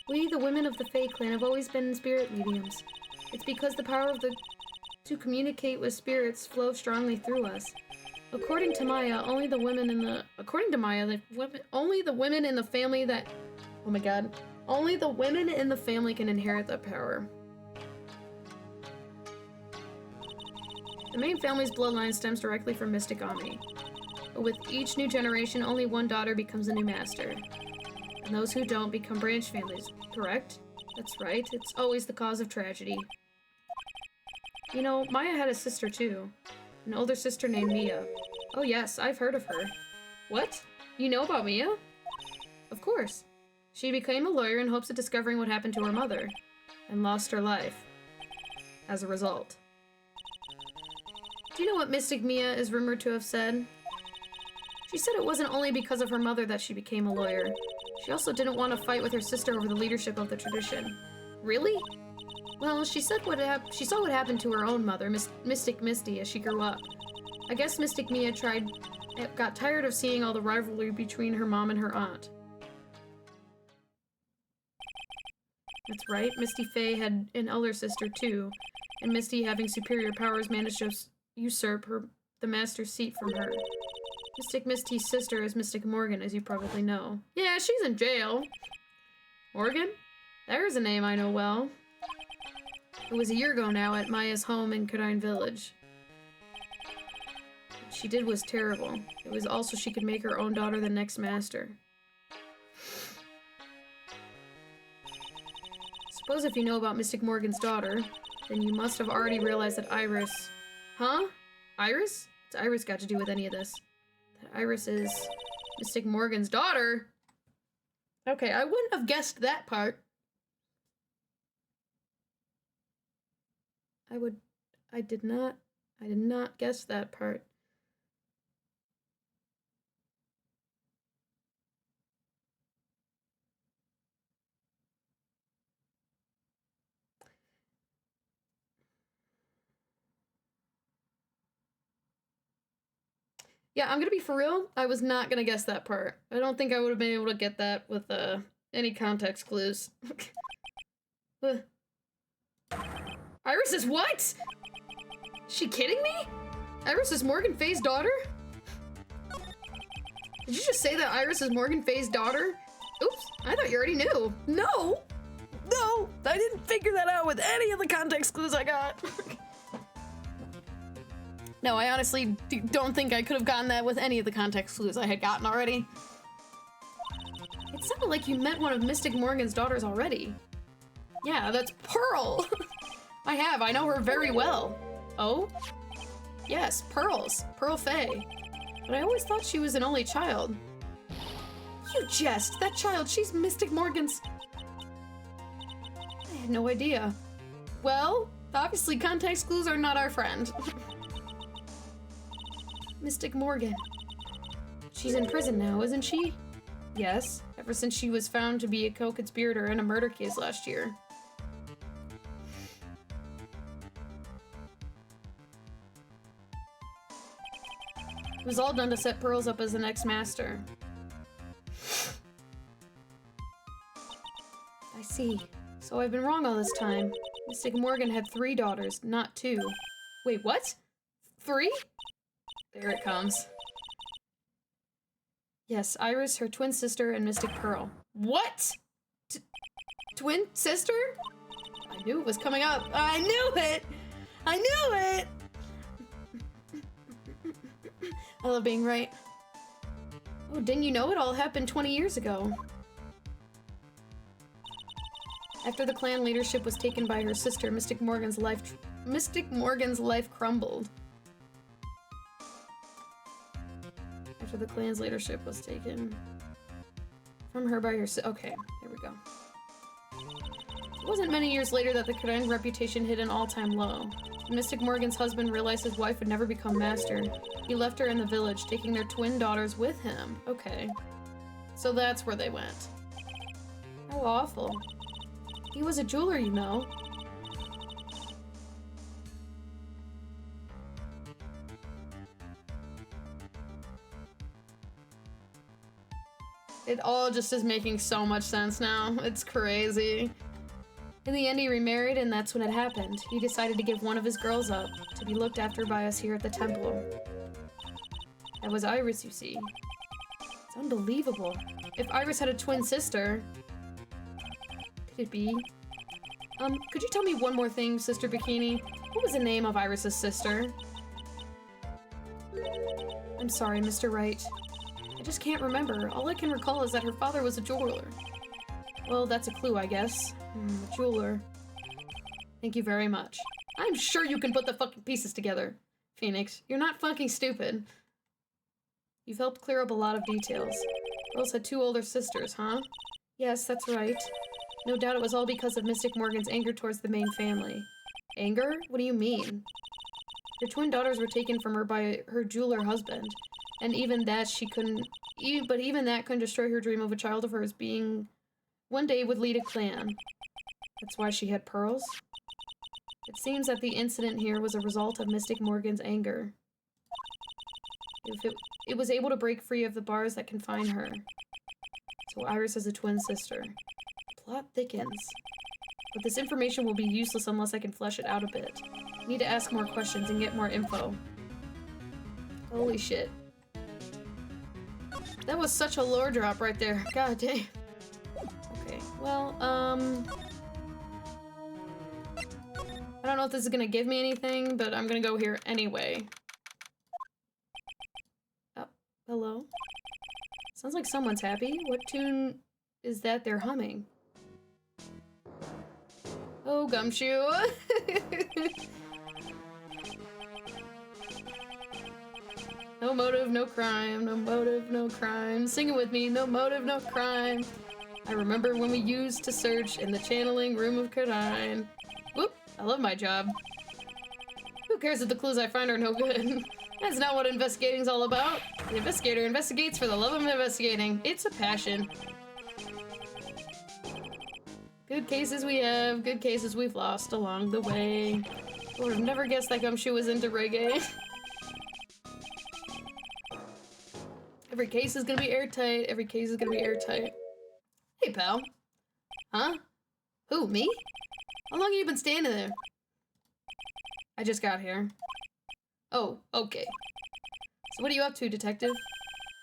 We, the women of the Fae clan, have always been spirit mediums. It's because the power of to communicate with spirits flows strongly through us. According to Maya, only the women in the family that, oh my god, only the women in the family can inherit that power. The main family's bloodline stems directly from Mystic Ami. But with each new generation, only one daughter becomes a new master. And those who don't become branch families, correct? That's right, it's always the cause of tragedy. You know, Maya had a sister too. An older sister named Mia. Oh yes, I've heard of her. What? You know about Mia? Of course. She became a lawyer in hopes of discovering what happened to her mother, and lost her life as a result. Do you know what Mystic Mia is rumored to have said? She said it wasn't only because of her mother that she became a lawyer. She also didn't want to fight with her sister over the leadership of the tradition. Really? Well, she said she saw what happened to her own mother, Mystic Misty, as she grew up. I guess Mystic Mia got tired of seeing all the rivalry between her mom and her aunt. That's right, Misty Faye had an elder sister too, and Misty, having superior powers, managed to usurp her the master's seat from her. Mystic Misty's sister is Mystic Morgan, as you probably know. Yeah, she's in jail. Morgan? There's a name I know well. It was a year ago now at Maya's home in Kadine Village. What she did was terrible. It was also she could make her own daughter the next master. Suppose if you know about Mystic Morgan's daughter, then you must have already realized that Iris... Huh? Iris? What's Iris got to do with any of this? That Iris is Mystic Morgan's daughter? Okay, I wouldn't have guessed that part. I did not guess that part. Yeah, I'm gonna be for real. I was not gonna guess that part. I don't think I would have been able to get that with any context clues. Iris is what? Is she kidding me? Iris is Morgan Fay's daughter? Did you just say that Iris is Morgan Fay's daughter? Oops, I thought you already knew. No! No! I didn't figure that out with any of the context clues I got. No, I honestly don't think I could have gotten that with any of the context clues I had gotten already. It sounded like you met one of Mystic Morgan's daughters already. Yeah, that's Pearl! I know her very well. Oh? Yes, Pearls. Pearl Fay. But I always thought she was an only child. You jest! That child, she's Mystic Morgan's... I had no idea. Well, obviously context clues are not our friend. Mystic Morgan. She's in prison now, isn't she? Yes, ever since she was found to be a co-conspirator in a murder case last year. It was all done to set Pearls up as the next master. I see. So I've been wrong all this time. Mystic Morgan had 3 daughters, not 2. Wait, what? 3? There it comes. Yes, Iris, her twin sister, and Mystic Pearl. What? Twin sister? I knew it was coming up. I knew it! I knew it! I love being right. Oh, didn't you know it all happened 20 years ago? After the clan leadership was taken by her sister, Mystic Morgan's life crumbled. After the clan's leadership was taken from her by her okay, here we go. It wasn't many years later that the Kadine reputation hit an all-time low. Mystic Morgan's husband realized his wife would never become master. He left her in the village, taking their twin daughters with him. Okay. So that's where they went. How awful. He was a jeweler, you know. It all just is making so much sense now. It's crazy. In the end, he remarried, and that's when it happened. He decided to give one of his girls up, to be looked after by us here at the temple. That was Iris, you see. It's unbelievable. If Iris had a twin sister... Could it be? Could you tell me one more thing, Sister Bikini? What was the name of Iris's sister? I'm sorry, Mr. Wright. I just can't remember. All I can recall is that her father was a jeweler. Well, that's a clue, I guess. Jeweler. Thank you very much. I'm sure you can put the fucking pieces together, Phoenix. You're not fucking stupid. You've helped clear up a lot of details. Girls had 2 older sisters, huh? Yes, that's right. No doubt it was all because of Mystic Morgan's anger towards the main family. Anger? What do you mean? Her twin daughters were taken from her by her jeweler husband. And even that she couldn't... But even that couldn't destroy her dream of a child of hers being... One day would lead a clan. That's why she had pearls? It seems that the incident here was a result of Mystic Morgan's anger. If it was able to break free of the bars that confine her. So Iris is a twin sister. Plot thickens. But this information will be useless unless I can flesh it out a bit. I need to ask more questions and get more info. Holy shit. That was such a lore drop right there. God damn. Okay, well, I don't know if this is gonna give me anything, but I'm gonna go here anyway. Oh, hello? Sounds like someone's happy. What tune is that they're humming? Oh, Gumshoe. No motive, no crime. No motive, no crime. Sing it with me. No motive, no crime. I remember when we used to search in the channeling room of Kadine. Whoop, I love my job. Who cares if the clues I find are no good? That's not what investigating's all about. The investigator investigates for the love of investigating. It's a passion. Good cases we have, good cases we've lost along the way. I would have never guessed that Gumshoe was into reggae. Every case is gonna be airtight, every case is gonna be airtight. Hey, pal. Huh? Who, me? How long have you been standing there? I just got here. Oh, okay. So what are you up to, detective?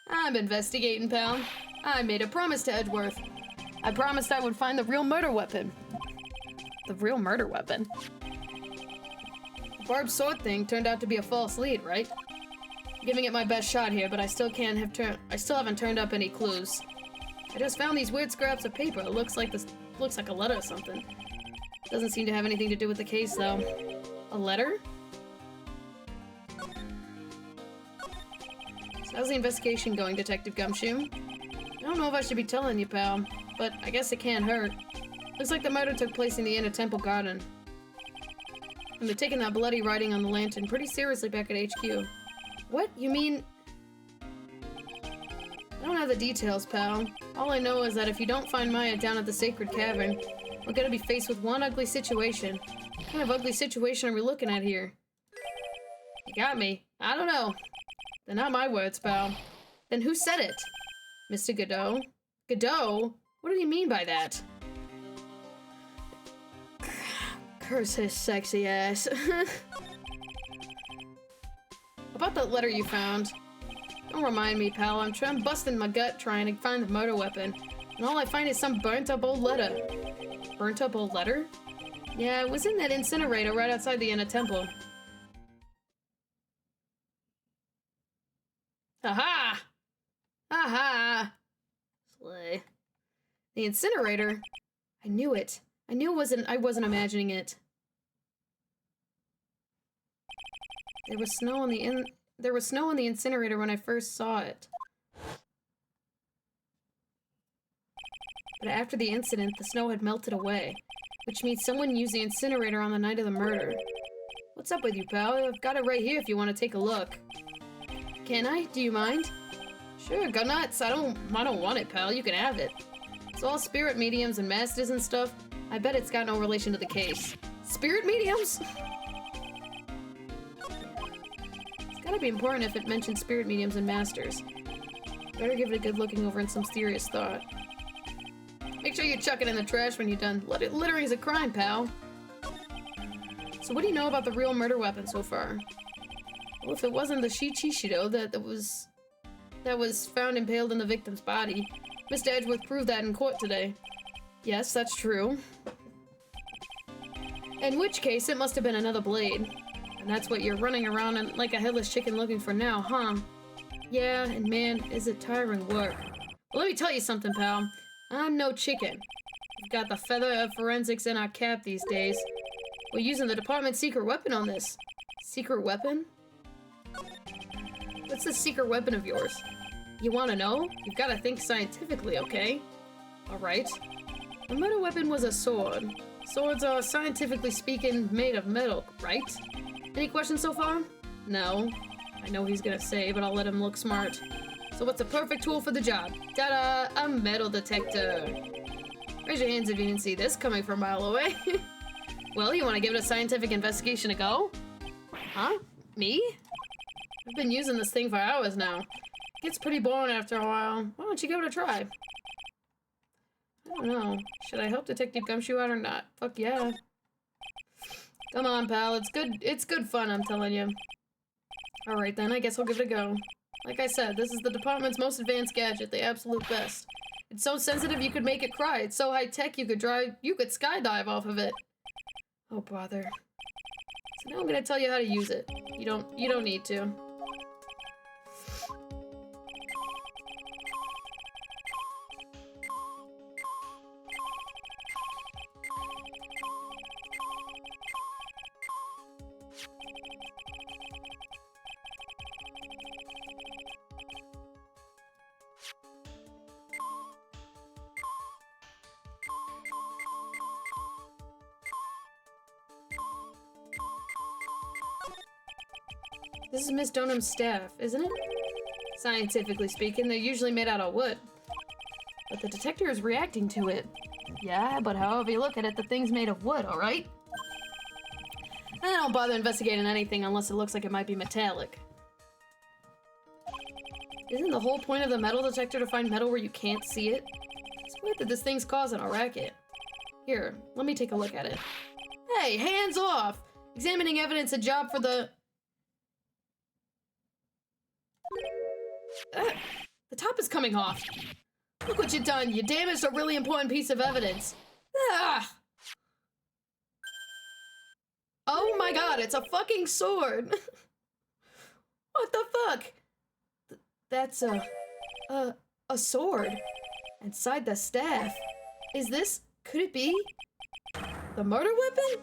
I'm investigating, pal. I made a promise to Edgeworth. I promised I would find the real murder weapon. The real murder weapon? The barbed sword thing turned out to be a false lead, right? I'm giving it my best shot here, but I still haven't turned up any clues. I just found these weird scraps of paper. It looks like a letter or something. Doesn't seem to have anything to do with the case, though. A letter? So how's the investigation going, Detective Gumshoe? I don't know if I should be telling you, pal, but I guess it can't hurt. Looks like the murder took place in the Inner Temple Garden. And they're taking that bloody writing on the lantern pretty seriously back at HQ. What? You mean... I don't have the details, pal. All I know is that if you don't find Maya down at the Sacred Cavern, we're gonna be faced with one ugly situation. What kind of ugly situation are we looking at here? You got me. I don't know. They're not my words, pal. Then who said it? Mr. Godot? Godot? What did he mean by that? Curse his sexy ass. About that letter you found. Don't remind me, pal. I'm busting my gut trying to find the murder weapon. And all I find is some burnt up old letter. Burnt up old letter? Yeah, it was in that incinerator right outside the Inner Temple. Aha! Aha! Slay. The incinerator? I knew it. I knew I wasn't imagining it. There was snow in the incinerator when I first saw it. But after the incident, the snow had melted away, which means someone used the incinerator on the night of the murder. What's up with you, pal? I've got it right here if you want to take a look. Can I? Do you mind? Sure, go nuts. I don't want it, pal. You can have it. It's all spirit mediums and masters and stuff. I bet it's got no relation to the case. Spirit mediums? It's gotta be important if it mentions spirit mediums and masters. Better give it a good looking over and some serious thought. Make sure you chuck it in the trash when you're done. Littering's a crime, pal. So what do you know about the real murder weapon so far? Well, if it wasn't the Shichishido that was found impaled in the victim's body, Mr. Edgeworth proved that in court today. Yes, that's true. In which case, it must have been another blade. And that's what you're running around like a headless chicken looking for now, huh? Yeah, and man, is it tiring work. Well, let me tell you something, pal. I'm no chicken. We've got the feather of forensics in our cap these days. We're using the department's secret weapon on this. Secret weapon? What's the secret weapon of yours? You want to know? You've got to think scientifically, okay? Alright. The murder weapon was a sword. Swords are, scientifically speaking, made of metal, right? Any questions so far? No. I know he's gonna say, but I'll let him look smart. So what's a perfect tool for the job? Ta-da! A metal detector! Raise your hands if you didn't see this coming from a mile away. Well, you want to give it a scientific investigation a go? Huh? Me? I've been using this thing for hours now. Gets pretty boring after a while. Why don't you give it a try? I don't know. Should I help Detective Gumshoe out or not? Fuck yeah. Come on, pal. It's good fun, I'm telling you. Alright then, I guess I'll give it a go. Like I said, this is the department's most advanced gadget, the absolute best. It's so sensitive you could make it cry. It's so high-tech you could skydive off of it. Oh, bother. So now I'm gonna tell you how to use it. You don't need to. This is Miss Donham's staff, isn't it? Scientifically speaking, they're usually made out of wood. But the detector is reacting to it. Yeah, but however you look at it, the thing's made of wood, alright? I don't bother investigating anything unless it looks like it might be metallic. Isn't the whole point of the metal detector to find metal where you can't see it? It's weird that this thing's causing a racket. Here, let me take a look at it. Hey, hands off! Examining evidence, a job for the... The top is coming off. Look what you've done. You damaged a really important piece of evidence. Ah! Oh my god, it's a fucking sword. What the fuck? That's a sword. Inside the staff. Is this... Could it be... the murder weapon?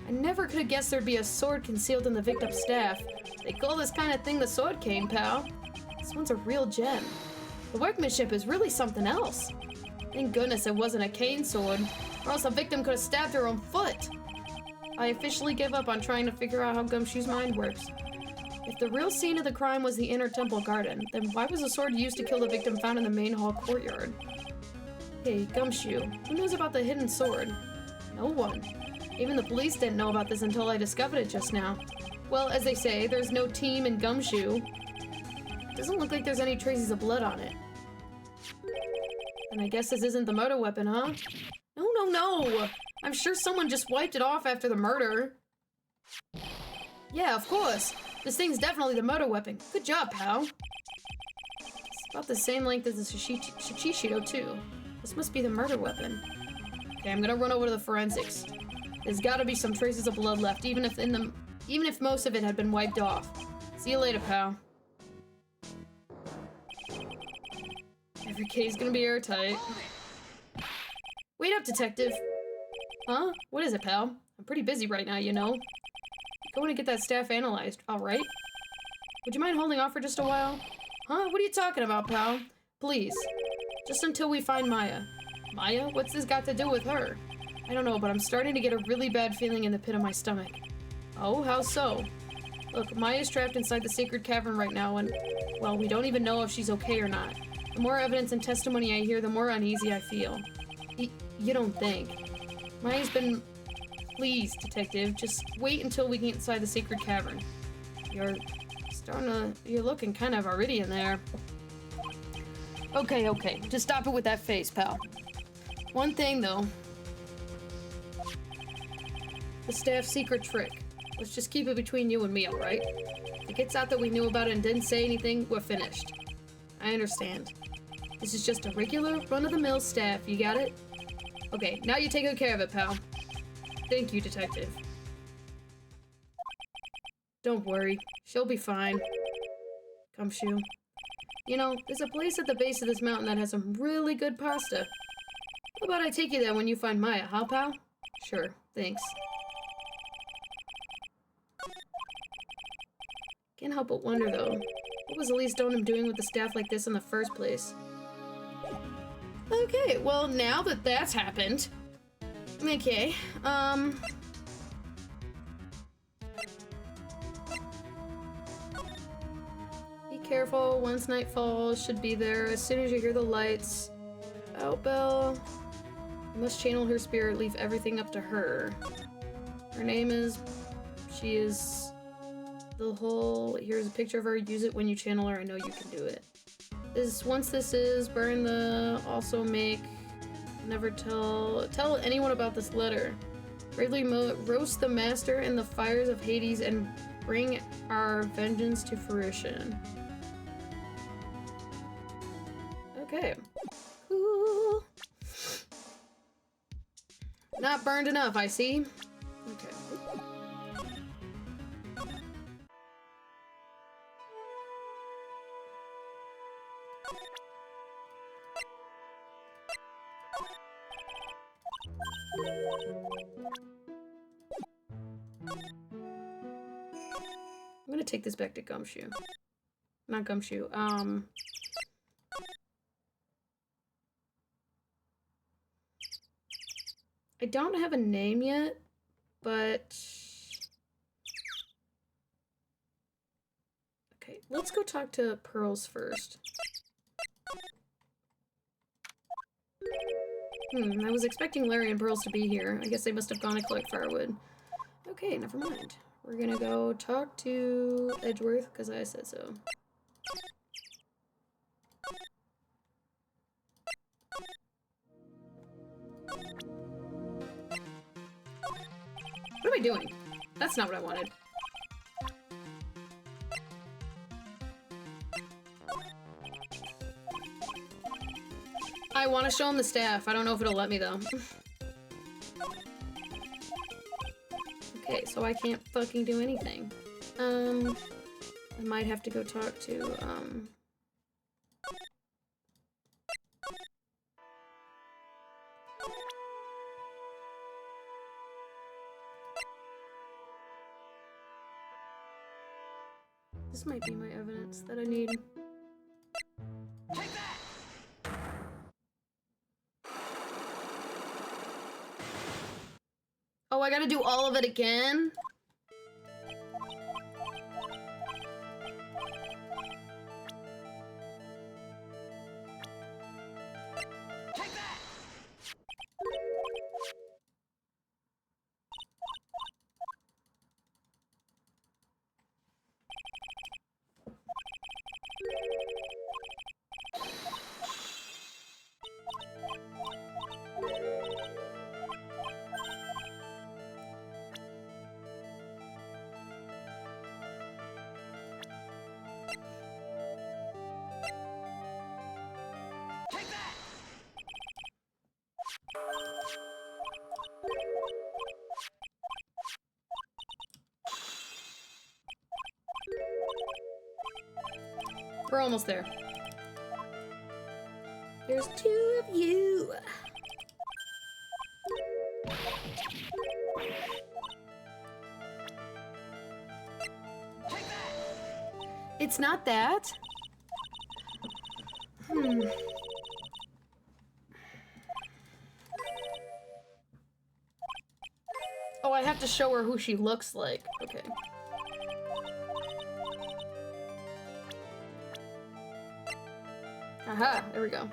I never could have guessed there'd be a sword concealed in the victim's staff. They call this kind of thing the sword cane, pal. This one's a real gem. The workmanship is really something else. Thank goodness it wasn't a cane sword, or else the victim could have stabbed her own foot. I officially give up on trying to figure out how Gumshoe's mind works. If the real scene of the crime was the inner temple garden, then why was the sword used to kill the victim found in the main hall courtyard? Hey, Gumshoe, who knows about the hidden sword? No one. Even the police didn't know about this until I discovered it just now. Well, as they say, there's no team in Gumshoe. Doesn't look like there's any traces of blood on it. And I guess this isn't the murder weapon, huh? No! I'm sure someone just wiped it off after the murder. Yeah, of course. This thing's definitely the murder weapon. Good job, pal. It's about the same length as the Shishito, too. This must be the murder weapon. Okay, I'm gonna run over to the forensics. There's gotta be some traces of blood left, even if most of it had been wiped off. See you later, pal. Every case gonna be airtight. Wait up, detective. Huh? What is it, pal? I'm pretty busy right now, you know. Going to get that staff analyzed, alright? Would you mind holding off for just a while? Huh? What are you talking about, pal? Please. Just until we find Maya. Maya? What's this got to do with her? I don't know, but I'm starting to get a really bad feeling in the pit of my stomach. Oh, how so? Look, Maya's trapped inside the sacred cavern right now, and, well, we don't even know if she's okay or not. The more evidence and testimony I hear, the more uneasy I feel. You don't think. Maya's been... Please, detective, just wait until we get inside the sacred cavern. You're looking kind of already in there. Okay, just stop it with that face, pal. One thing, though. The staff's secret trick. Let's just keep it between you and me, alright? If it gets out that we knew about it and didn't say anything, we're finished. I understand. This is just a regular, run-of-the-mill staff, you got it? Okay, now you take good care of it, pal. Thank you, detective. Don't worry, she'll be fine. Gumshoe. You know, there's a place at the base of this mountain that has some really good pasta. How about I take you there when you find Maya, huh, pal? Sure, thanks. Can't help but wonder, though. What was Elise Donham doing with the staff like this in the first place? Okay, well, now that that's happened... Okay, be careful, once night falls, should be there as soon as you hear the lights. Out, Belle. You must channel her spirit, leave everything up to her. Her name is... She is... The whole... Here's a picture of her, use it when you channel her, I know you can do it. Once this is, burn the... Also make... Never tell anyone about this letter. Bravely roast the master in the fires of Hades and bring our vengeance to fruition. Okay. Ooh. Not burned enough, I see. Okay. I'm gonna take this back to Gumshoe. Not Gumshoe, I don't have a name yet, but... Okay, let's go talk to Pearls first. I was expecting Larry and Pearls to be here. I guess they must have gone to collect firewood. Okay, never mind. We're gonna go talk to Edgeworth, because I said so. What am I doing? That's not what I wanted. I want to show him the staff. I don't know if it'll let me, though. Okay, so I can't fucking do anything. I might have to go talk to, This might be my evidence that I need. Take that! Oh, I gotta do all of it again? Take that! We're almost there. There's two of you. It's not that. Oh, I have to show her who she looks like. Okay. Aha, there we go.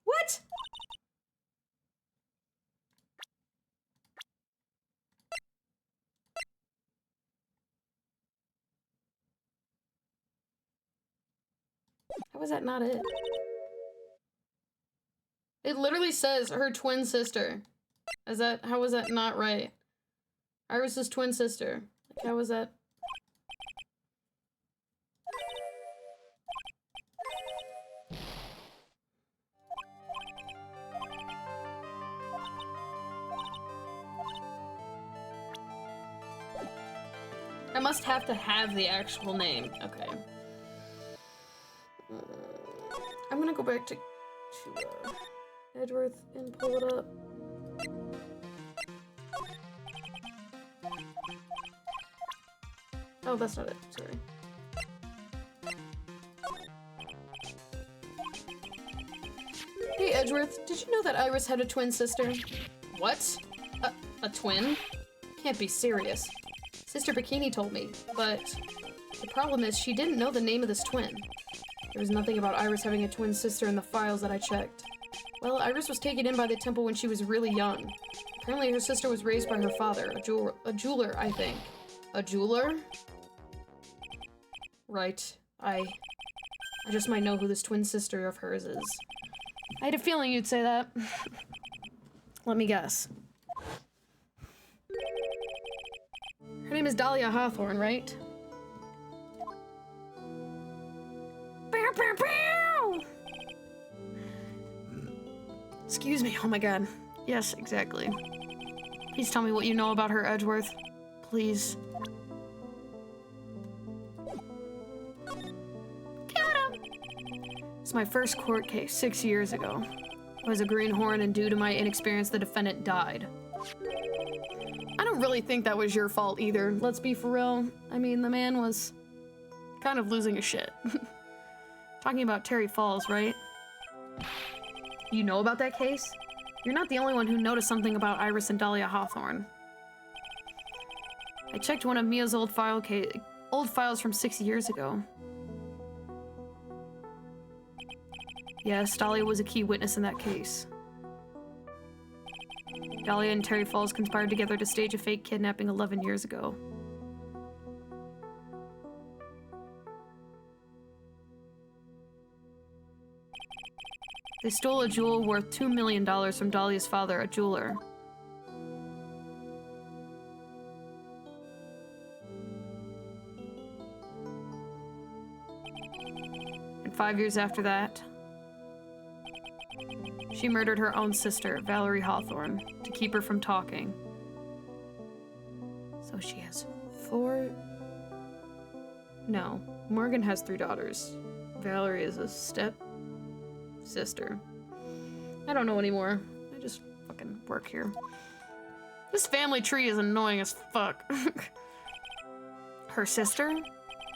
What? How was that not it? It literally says her twin sister. How was that not right? Iris's twin sister. Like, how was that? I must have to have the actual name. Okay. I'm gonna go back to Edgeworth and pull it up. Oh, that's not it. Sorry. Hey, Edgeworth, did you know that Iris had a twin sister? What? A twin? Can't be serious. Sister Bikini told me, but the problem is she didn't know the name of this twin. There was nothing about Iris having a twin sister in the files that I checked. Well, Iris was taken in by the temple when she was really young. Apparently her sister was raised by her father, a jeweler, I think. A jeweler? Right. I just might know who this twin sister of hers is. I had a feeling you'd say that. Let me guess. Her name is Dahlia Hawthorne, right? Bow, bow, bow! Excuse me, oh my god. Yes, exactly. Please tell me what you know about her, Edgeworth. Please. Got him! It's my first court case 6 years ago. I was a greenhorn, and due to my inexperience, the defendant died. I don't really think that was your fault either, let's be for real. I mean, the man was kind of losing his shit. Talking about Terry Falls, right? You know about that case? You're not the only one who noticed something about Iris and Dahlia Hawthorne. I checked one of Mia's old files from 6 years ago. Yes, Dahlia was a key witness in that case. Dahlia and Terry Falls conspired together to stage a fake kidnapping 11 years ago. They stole a jewel worth $2 million from Dahlia's father, a jeweler. And 5 years after that, she murdered her own sister, Valerie Hawthorne, to keep her from talking. So she has 4... No, Morgan has 3 daughters. Valerie is a step-sister. I don't know anymore. I just fucking work here. This family tree is annoying as fuck. Her sister?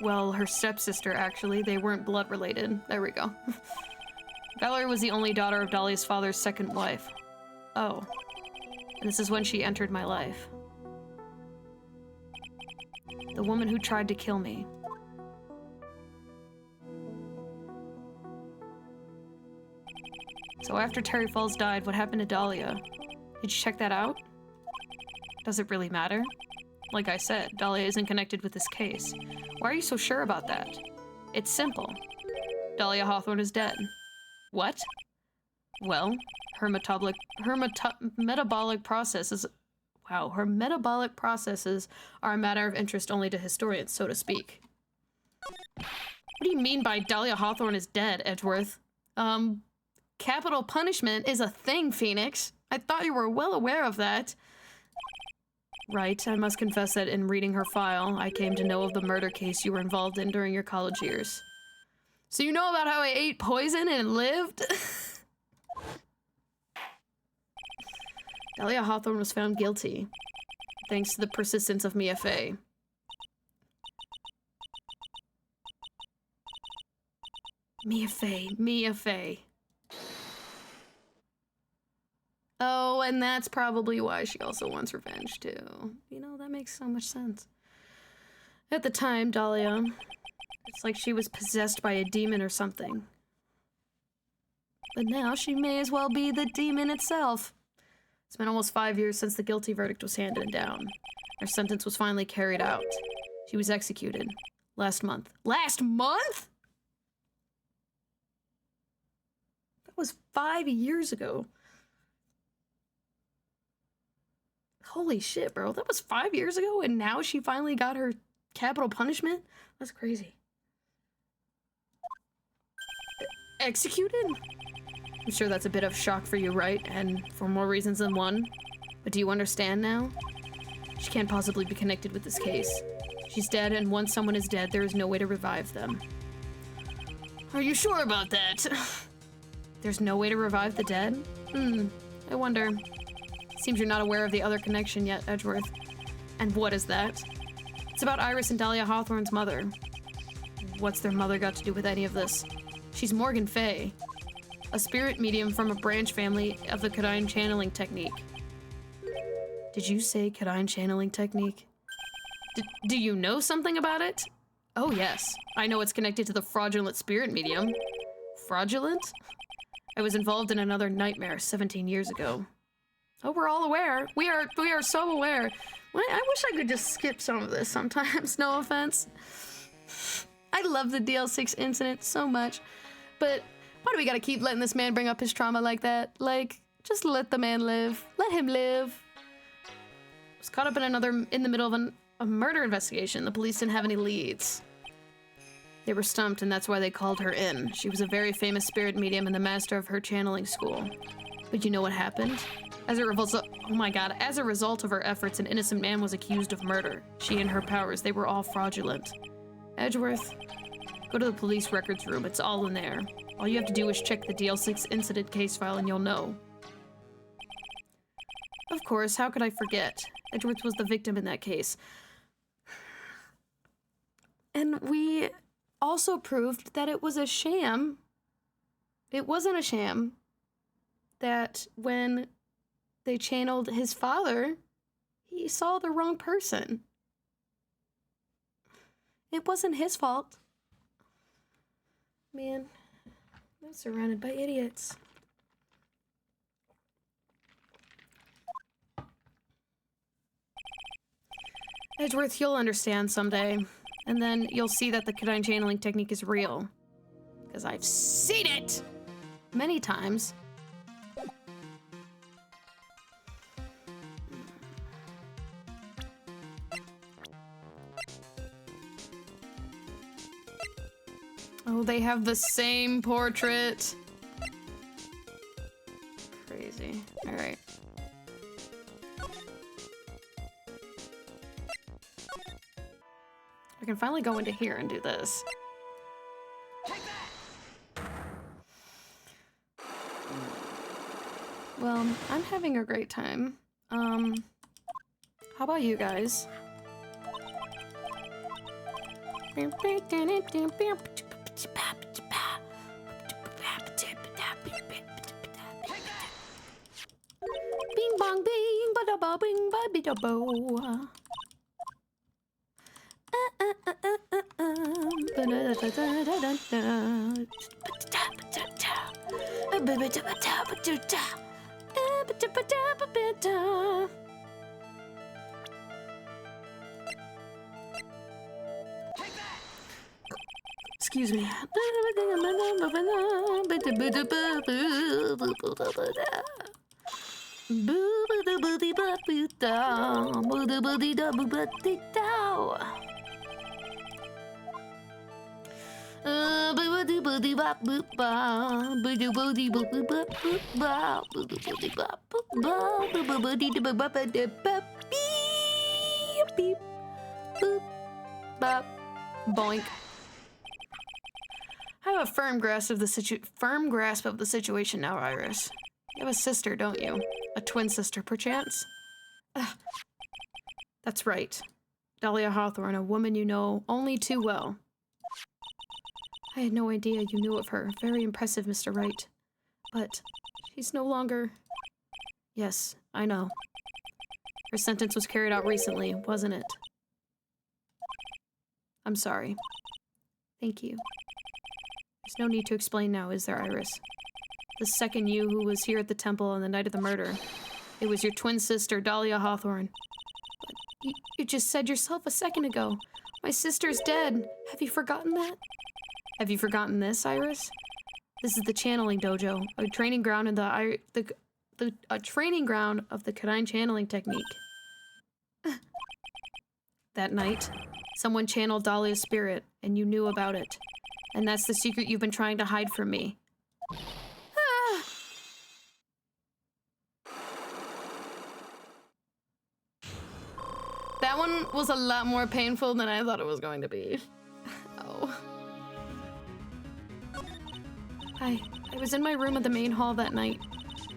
Well, her stepsister, actually. They weren't blood related. There we go. Valerie was the only daughter of Dahlia's father's second wife. Oh. And this is when she entered my life. The woman who tried to kill me. So after Terry Falls died, what happened to Dahlia? Did you check that out? Does it really matter? Like I said, Dahlia isn't connected with this case. Why are you so sure about that? It's simple. Dahlia Hawthorne is dead. What? Well, her metabolic processes... Wow, her metabolic processes are a matter of interest only to historians, so to speak. What do you mean by Dahlia Hawthorne is dead, Edgeworth? Capital punishment is a thing, Phoenix. I thought you were well aware of that. Right, I must confess that in reading her file, I came to know of the murder case you were involved in during your college years. So you know about how I ate poison and lived? Dahlia Hawthorne was found guilty, thanks to the persistence of Mia Fey. Mia Fey. Oh, and that's probably why she also wants revenge, too. You know, that makes so much sense. At the time, Dahlia, it's like she was possessed by a demon or something. But now she may as well be the demon itself. It's been almost 5 years since the guilty verdict was handed down. Her sentence was finally carried out. She was executed last month. Last month?! That was 5 years ago. Holy shit, bro. That was 5 years ago, and now she finally got her capital punishment? That's crazy. Executed? I'm sure that's a bit of shock for you, right? And for more reasons than one. But do you understand now? She can't possibly be connected with this case. She's dead, and once someone is dead, there is no way to revive them. Are you sure about that? There's no way to revive the dead? I wonder. Seems you're not aware of the other connection yet, Edgeworth. And what is that? It's about Iris and Dahlia Hawthorne's mother. What's their mother got to do with any of this? She's Morgan Fey, a spirit medium from a branch family of the Kadine channeling technique. Did you say Kadine channeling technique? Do you know something about it? Oh yes, I know it's connected to the fraudulent spirit medium. Fraudulent? I was involved in another nightmare 17 years ago. Oh, we're all aware. We are so aware. I wish I could just skip some of this sometimes, no offense. I love the DL6 incident so much, but why do we gotta keep letting this man bring up his trauma like that? Like, Just let the man live. Let him live. Was caught up in the middle of a murder investigation. The police didn't have any leads. They were stumped, and that's why they called her in. She was a very famous spirit medium and the master of her channeling school. But you know what happened? As a result of her efforts, an innocent man was accused of murder. She and her powers, they were all fraudulent. Edgeworth, go to the police records room. It's all in there. All you have to do is check the DL6 incident case file and you'll know. Of course, how could I forget? Edgeworth was the victim in that case. And we also proved that it was a sham. It wasn't a sham. That when they channeled his father, he saw the wrong person. It wasn't his fault. Man, I'm surrounded by idiots. Edgeworth, you'll understand someday. And then you'll see that the Kadine channeling technique is real. Because I've seen it! Many times. Oh, they have the same portrait. Crazy. Alright. I can finally go into here and do this. Well, I'm having a great time. How about you guys? Bing bong bing ba da ba bing ba bi da bo. Excuse me. Boink. I have a firm grasp of the situation now, Iris. You have a sister, don't you? A twin sister, perchance? Ugh. That's right. Dahlia Hawthorne, a woman you know only too well. I had no idea you knew of her. Very impressive, Mr. Wright. But she's no longer... Yes, I know. Her sentence was carried out recently, wasn't it? I'm sorry. Thank you. There's no need to explain now, is there, Iris? The second you who was here at the temple on the night of the murder. It was your twin sister, Dahlia Hawthorne. But you just said yourself a second ago. My sister's dead. Have you forgotten that? Have you forgotten this, Iris? This is the channeling dojo, a training ground in a training ground of the Kadine channeling technique. That night, someone channeled Dahlia's spirit, and you knew about it. And that's the secret you've been trying to hide from me. That one was a lot more painful than I thought it was going to be. Oh. I was in my room at the main hall that night.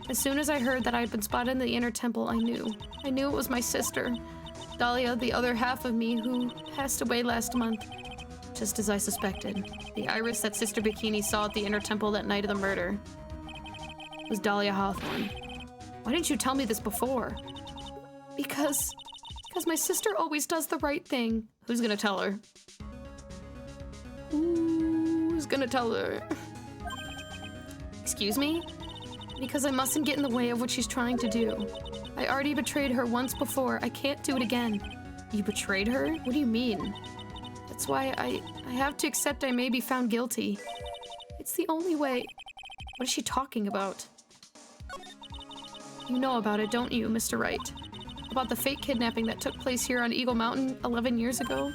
As soon as I heard that I had been spotted in the inner temple, I knew. I knew it was my sister, Dahlia, the other half of me, who passed away last month. Just as I suspected. The Iris that Sister Bikini saw at the inner temple that night of the murder was Dahlia Hawthorne. Why didn't you tell me this before? Because my sister always does the right thing. Who's gonna tell her? Who's gonna tell her? Excuse me? Because I mustn't get in the way of what she's trying to do. I already betrayed her once before. I can't do it again. You betrayed her? What do you mean? That's why I have to accept I may be found guilty. It's the only way. What is she talking about? You know about it, don't you, Mr. Wright? About the fake kidnapping that took place here on Eagle Mountain 11 years ago?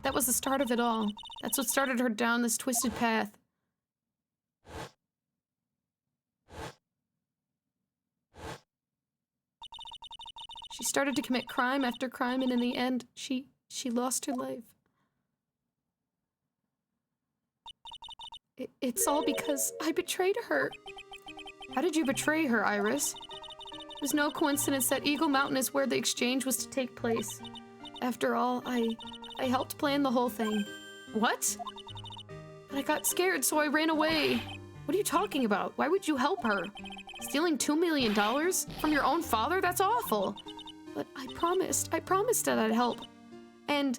That was the start of it all. That's what started her down this twisted path. She started to commit crime after crime, and in the end, she lost her life. It's all because I betrayed her. How did you betray her, Iris? It was no coincidence that Eagle Mountain is where the exchange was to take place. After all, I helped plan the whole thing. What? But I got scared, so I ran away. What are you talking about? Why would you help her? Stealing $2 million from your own father? That's awful. But I promised that I'd help. And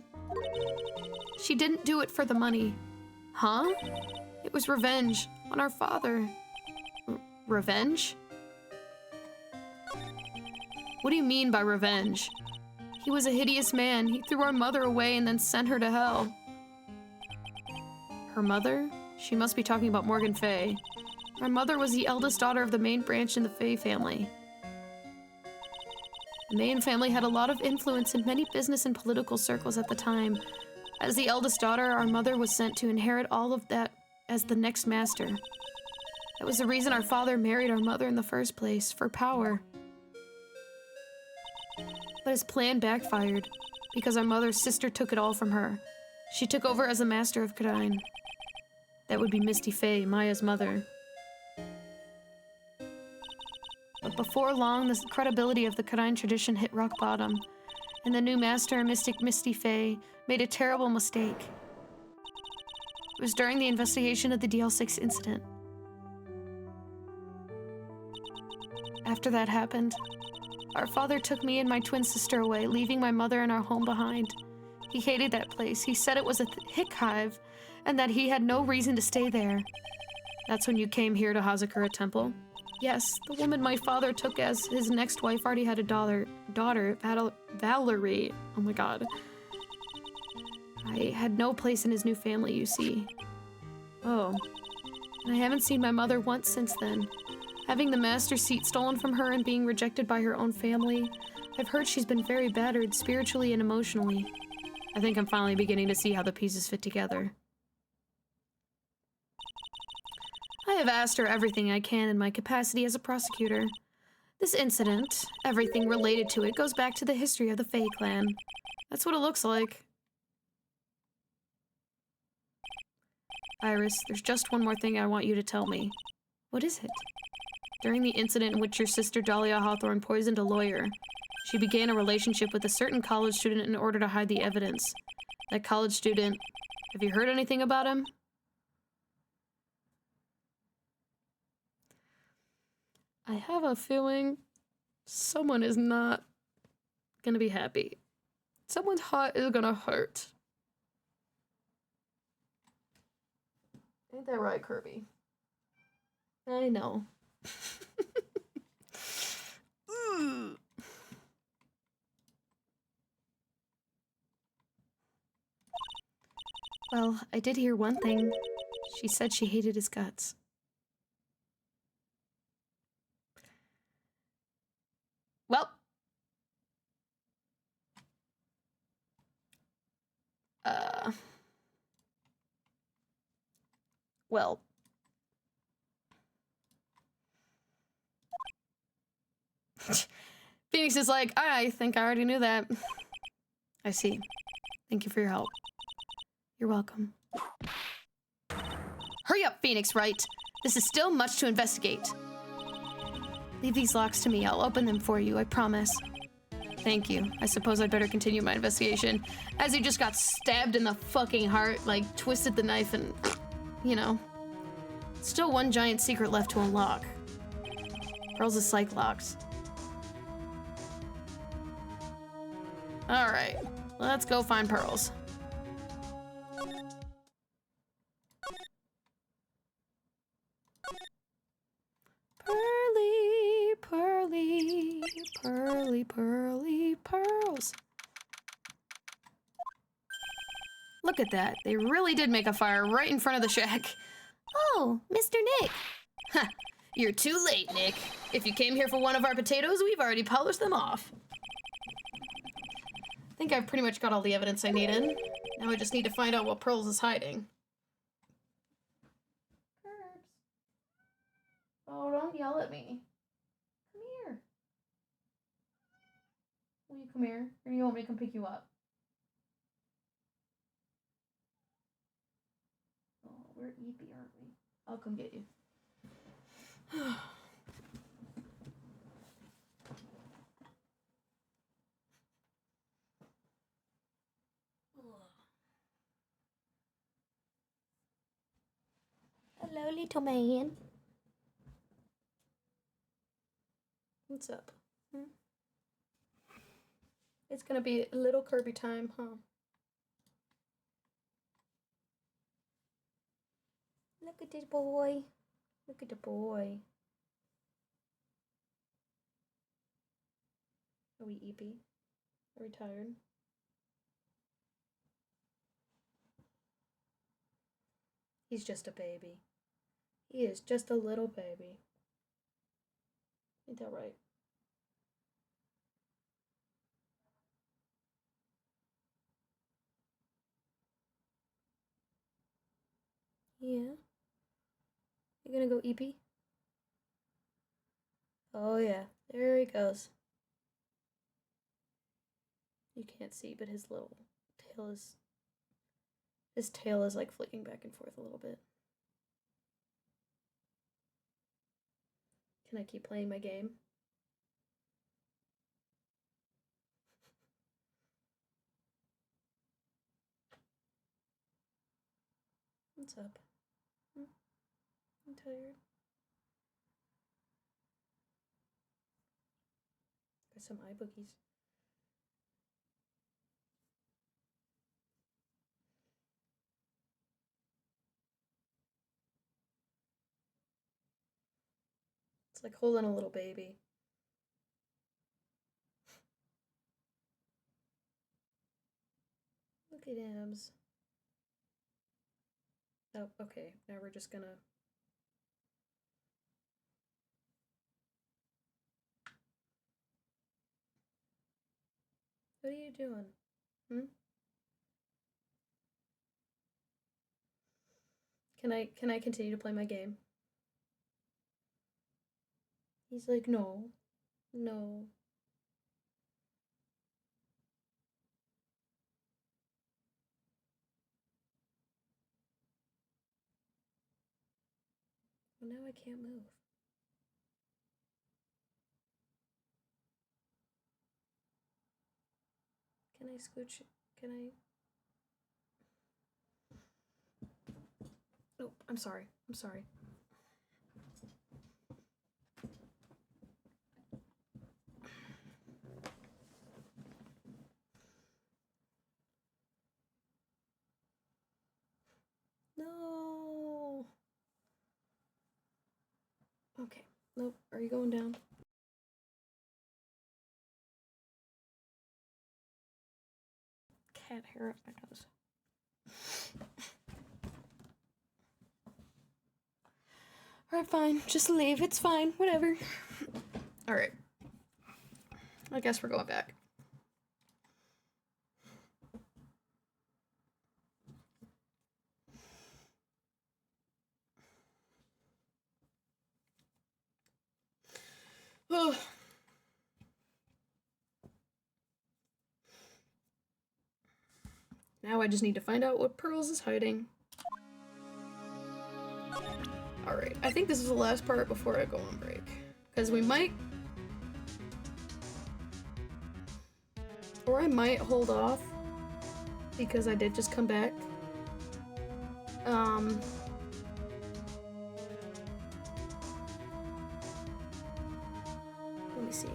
she didn't do it for the money. Huh? It was revenge on our father. Revenge? What do you mean by revenge? He was a hideous man. He threw our mother away and then sent her to hell. Her mother? She must be talking about Morgan Fay. Our mother was the eldest daughter of the main branch in the Fay family. The Main family had a lot of influence in many business and political circles at the time. As the eldest daughter, our mother was sent to inherit all of that as the next master. That was the reason our father married our mother in the first place, for power. But his plan backfired, because our mother's sister took it all from her. She took over as the master of Kadine. That would be Misty Fay, Maya's mother. But before long, the credibility of the Kadine tradition hit rock bottom, and the new master, Mystic Misty Fay, made a terrible mistake. It was during the investigation of the DL6 incident. After that happened, our father took me and my twin sister away, leaving my mother and our home behind. He hated that place. He said it was a hick hive, and that he had no reason to stay there. That's when you came here to Hazakura Temple? Yes, the woman my father took as his next wife already had a daughter, Valerie. Oh my god. I had no place in his new family, you see. Oh. And I haven't seen my mother once since then. Having the master seat stolen from her and being rejected by her own family, I've heard she's been very battered spiritually and emotionally. I think I'm finally beginning to see how the pieces fit together. I have asked her everything I can in my capacity as a prosecutor. This incident, everything related to it, goes back to the history of the Fae clan. That's what it looks like. Iris, there's just one more thing I want you to tell me. What is it? During the incident in which your sister Dahlia Hawthorne poisoned a lawyer, she began a relationship with a certain college student in order to hide the evidence. That college student, have you heard anything about him? I have a feeling someone is not gonna be happy. Someone's heart is gonna hurt. Ain't that right, Kirby? I know. Well, I did hear one thing. She said she hated his guts. Well. Well. Phoenix is like, I think I already knew that. I see. Thank you for your help. You're welcome. Hurry up, Phoenix Wright. This is still much to investigate. Leave these locks to me. I'll open them for you, I promise. Thank you. I suppose I'd better continue my investigation. As he just got stabbed in the fucking heart, like, twisted the knife and, you know. Still one giant secret left to unlock. Pearls of Psych locks. Alright. Let's go find pearls. Pearly, pearly, pearly, pearly pearls. Look at that. They really did make a fire right in front of the shack. Oh, Mr. Nick. You're too late, Nick. If you came here for one of our potatoes, we've already polished them off. I think I've pretty much got all the evidence I needed. Now I just need to find out what Pearls is hiding. Curbs. Oh, don't yell at me. Come here. Will you come here? Or do you want me to come pick you up? Oh, we're eepy, aren't we? I'll come get you. Hello, little man. What's up? It's gonna be a little Kirby time, huh? Look at this boy. Look at the boy. Are we eepy? Are we tired? He's just a baby. He is just a little baby. Ain't that right? Yeah. You gonna go eepy? Oh yeah, there he goes. You can't see, but his tail is like flicking back and forth a little bit. Can I keep playing my game? What's up? I'm tired. Got some eye boogies. It's like holding a little baby. Look at him. Oh, okay. Now we're just gonna... What are you doing? Can I continue to play my game? He's like, no. No. Well, now I can't move. Can I scooch? Can I? Oh, I'm sorry. I'm sorry. No. Okay. Nope. Are you going down? Cat hair up my nose. Alright, fine. Just leave. It's fine. Whatever. Alright. I guess we're going back. Oh. Now I just need to find out what Pearls is hiding. Alright, I think this is the last part before I go on break. Because we might... Or I might hold off. Because I did just come back. Let me see.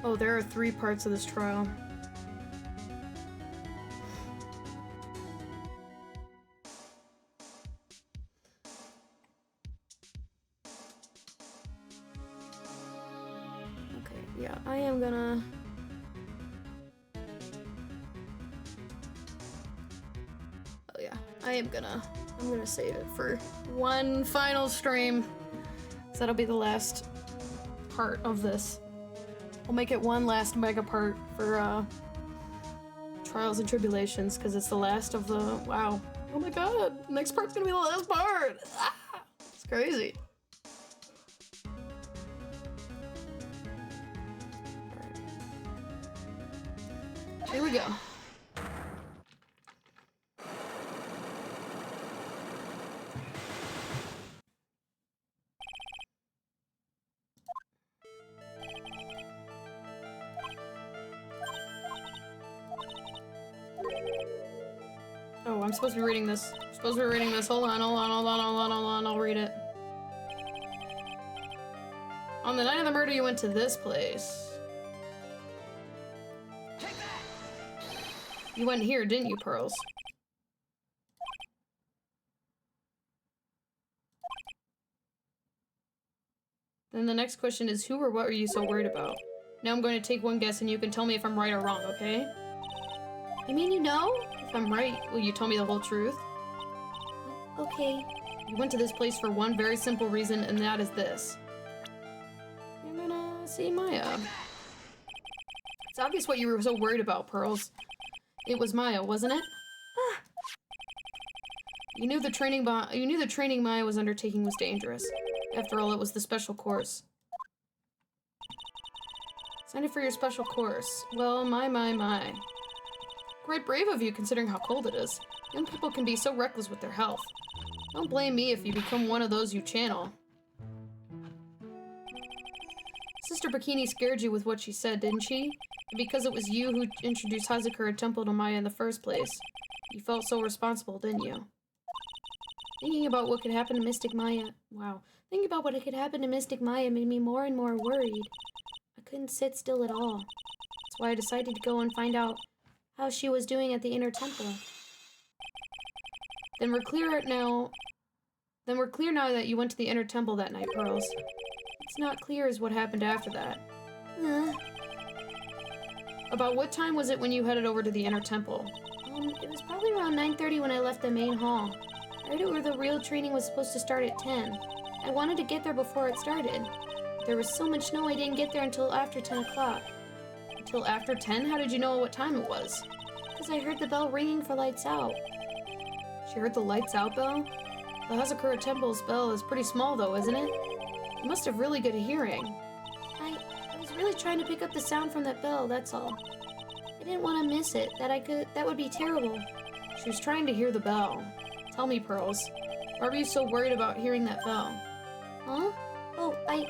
Oh, there are 3 parts of this trial. Yeah, I am gonna... Oh yeah, I'm gonna save it for one final stream. So that'll be the last part of this. We'll make it one last mega part for Trials and Tribulations, because it's the last of the... Wow. Oh my god, next part's gonna be the last part! Ah, it's crazy. Alright. Here we go. Oh, I'm supposed to be reading this. I'm supposed to be reading this. Hold on. I'll read it. On the night of the murder, you went to this place. You went here, didn't you, Pearls? Then the next question is, who or what are you so worried about? Now I'm going to take one guess and you can tell me if I'm right or wrong, okay? You mean you know? If I'm right, will you tell me the whole truth? Okay. You went to this place for one very simple reason, and that is this. You're gonna see Maya. It's obvious what you were so worried about, Pearls. It was Maya, wasn't it? Ah. You knew the training Maya was undertaking was dangerous. After all, it was the special course. Signed up for your special course. Well, my. Quite brave of you, considering how cold it is. Young people can be so reckless with their health. Don't blame me if you become one of those you channel. Sister Bikini scared you with what she said, didn't she? And because it was you who introduced Hazakura Temple to Maya in the first place. You felt so responsible, didn't you? Thinking about what could happen to Mystic Maya... Wow. Thinking about what could happen to Mystic Maya made me more and more worried. I couldn't sit still at all. That's why I decided to go and find out how she was doing at the inner temple. Then we're clear now that you went to the inner temple that night, Pearls. It's not clear as what happened after that. About what time was it when you headed over to the inner temple? It was probably around 9:30 when I left the main hall. I heard where the real training was supposed to start at 10. I wanted to get there before it started. There was so much snow I didn't get there until after 10 o'clock. Until after 10? How did you know what time it was? Because I heard the bell ringing for lights out. She heard the lights out bell? The Hazakura Temple's bell is pretty small though, isn't it? You must have really good hearing. I was really trying to pick up the sound from that bell, that's all. I didn't want to miss it, that would be terrible. She was trying to hear the bell. Tell me, Pearls, why were you so worried about hearing that bell? Huh? Oh, I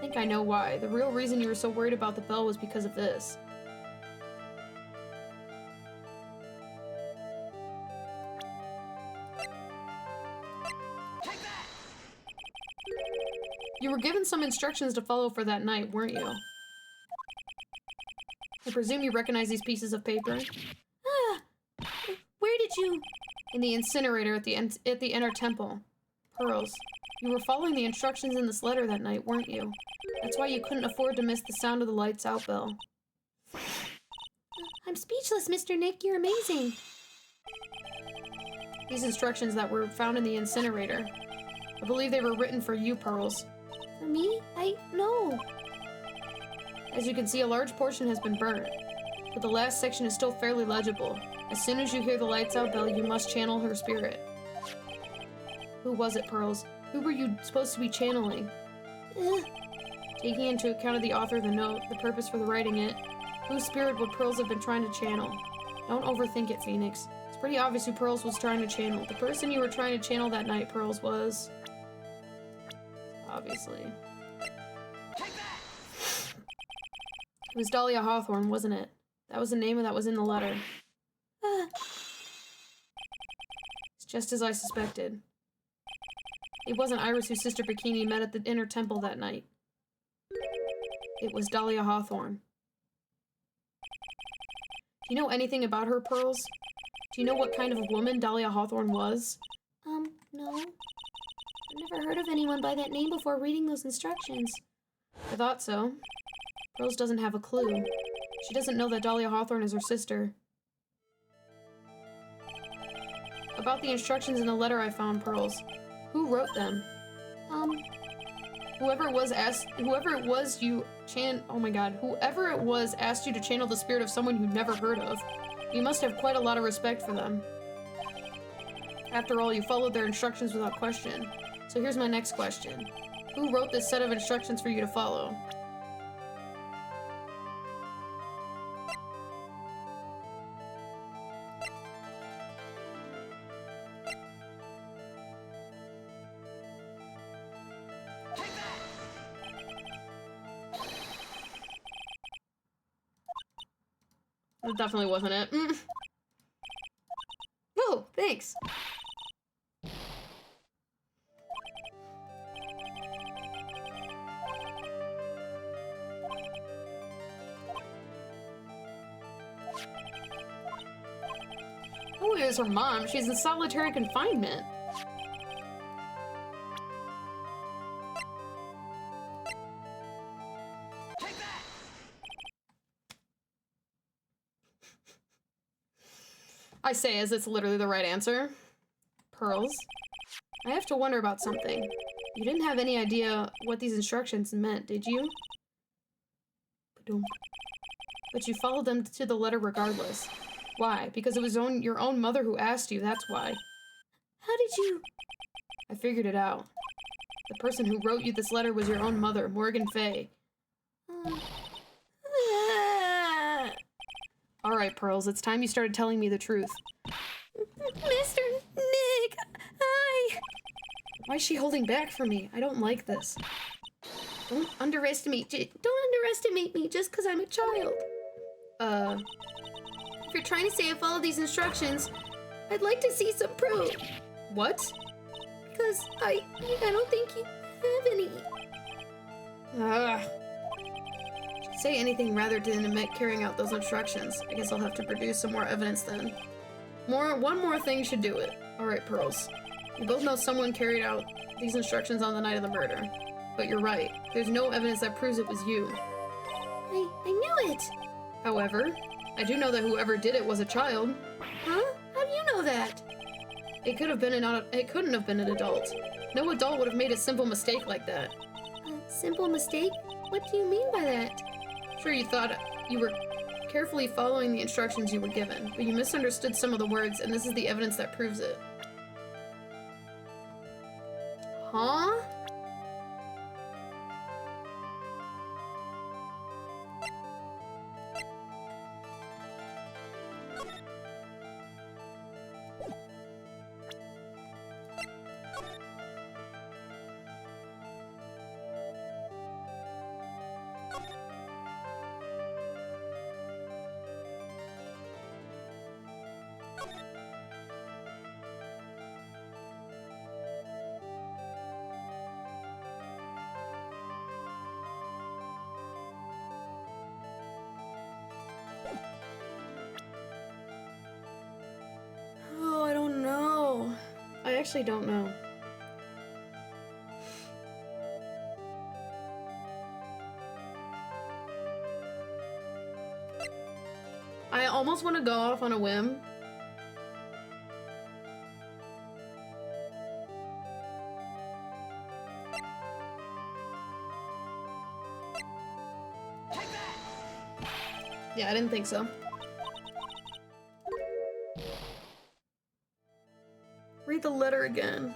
think I know why. The real reason you were so worried about the bell was because of this. You were given some instructions to follow for that night, weren't you? I presume you recognize these pieces of paper? Ah! Where did you... In the incinerator at the inner temple. Pearls, you were following the instructions in this letter that night, weren't you? That's why you couldn't afford to miss the sound of the lights out bell. I'm speechless, Mr. Nick. You're amazing. These instructions that were found in the incinerator. I believe they were written for you, Pearls. For me? No. As you can see, a large portion has been burnt, but the last section is still fairly legible. As soon as you hear the lights out bell, you must channel her spirit. Who was it, Pearls? Who were you supposed to be channeling? Taking into account of the author of the note, the purpose for the writing it, whose spirit would Pearls have been trying to channel? Don't overthink it, Phoenix. It's pretty obvious who Pearls was trying to channel. The person you were trying to channel that night, Pearls, was... Obviously. It was Dahlia Hawthorne, wasn't it? That was the name that was in the letter. It's just as I suspected. It wasn't Iris whose sister Bikini met at the inner temple that night. It was Dahlia Hawthorne. Do you know anything about her, Pearls? Do you know what kind of a woman Dahlia Hawthorne was? No. I've never heard of anyone by that name before reading those instructions. I thought so. Rose doesn't have a clue. She doesn't know that Dahlia Hawthorne is her sister. About the instructions in the letter I found, Pearls. Who wrote them? Whoever it was asked you asked you to channel the spirit of someone you never heard of. You must have quite a lot of respect for them. After all, you followed their instructions without question. So here's my next question. Who wrote this set of instructions for you to follow? That definitely wasn't it. Oh, thanks. Oh, it was her mom. She's in solitary confinement. I say as it's literally the right answer. Pearls, I have to wonder about something. You didn't have any idea what these instructions meant, did you? But you followed them to the letter regardless. Why? Because it was your own mother who asked you, that's why. How did you... I figured it out. The person who wrote you this letter was your own mother, Morgan Fay. Alright, Pearls, it's time you started telling me the truth. Mr. Nick, Why is she holding back from me? I don't like this. Don't underestimate me just because I'm a child. If you're trying to say I follow these instructions, I'd like to see some proof. What? Because I don't think you have any. Say anything rather than admit carrying out those instructions. I guess I'll have to produce some more evidence then. One more thing should do it. Alright, Pearls. You both know someone carried out these instructions on the night of the murder. But you're right. There's no evidence that proves it was you. I knew it! However, I do know that whoever did it was a child. Huh? How do you know that? It couldn't have been an adult. No adult would have made a simple mistake like that. A simple mistake? What do you mean by that? Sure, you thought you were carefully following the instructions you were given, but you misunderstood some of the words, and this is the evidence that proves it. Huh? Oh, I don't know. I actually don't know. I almost want to go off on a whim. Yeah, I didn't think so. Read the letter again.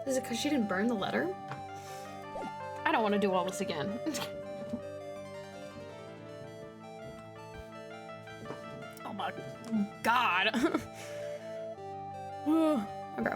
Is it because she didn't burn the letter? I don't want to do all this again. Oh my god. Okay.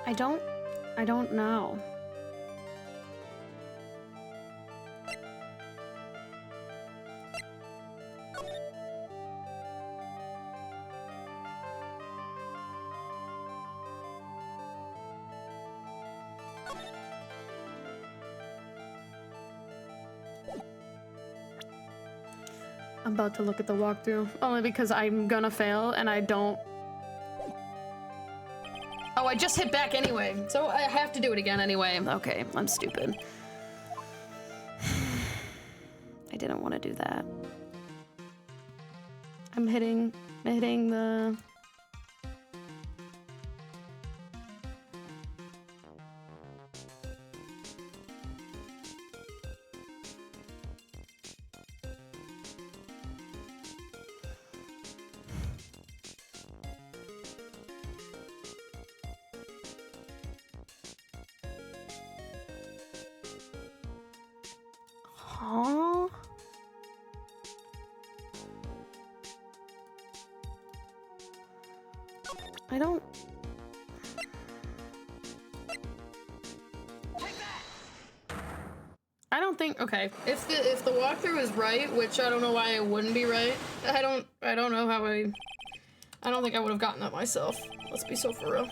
I don't know. I'm about to look at the walkthrough, only because I'm gonna fail and I don't... Oh, I just hit back anyway, so I have to do it again anyway. Okay, I'm stupid. I didn't want to do that. I'm hitting the... Huh? I don't... I don't think... Okay, if the walkthrough is right, which I don't know why it wouldn't be right, I don't know how I don't think I would have gotten that myself. Let's be so for real.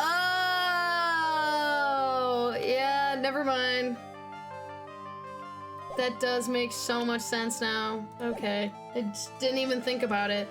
Oh, yeah, never mind. That does make so much sense now. Okay, I just didn't even think about it.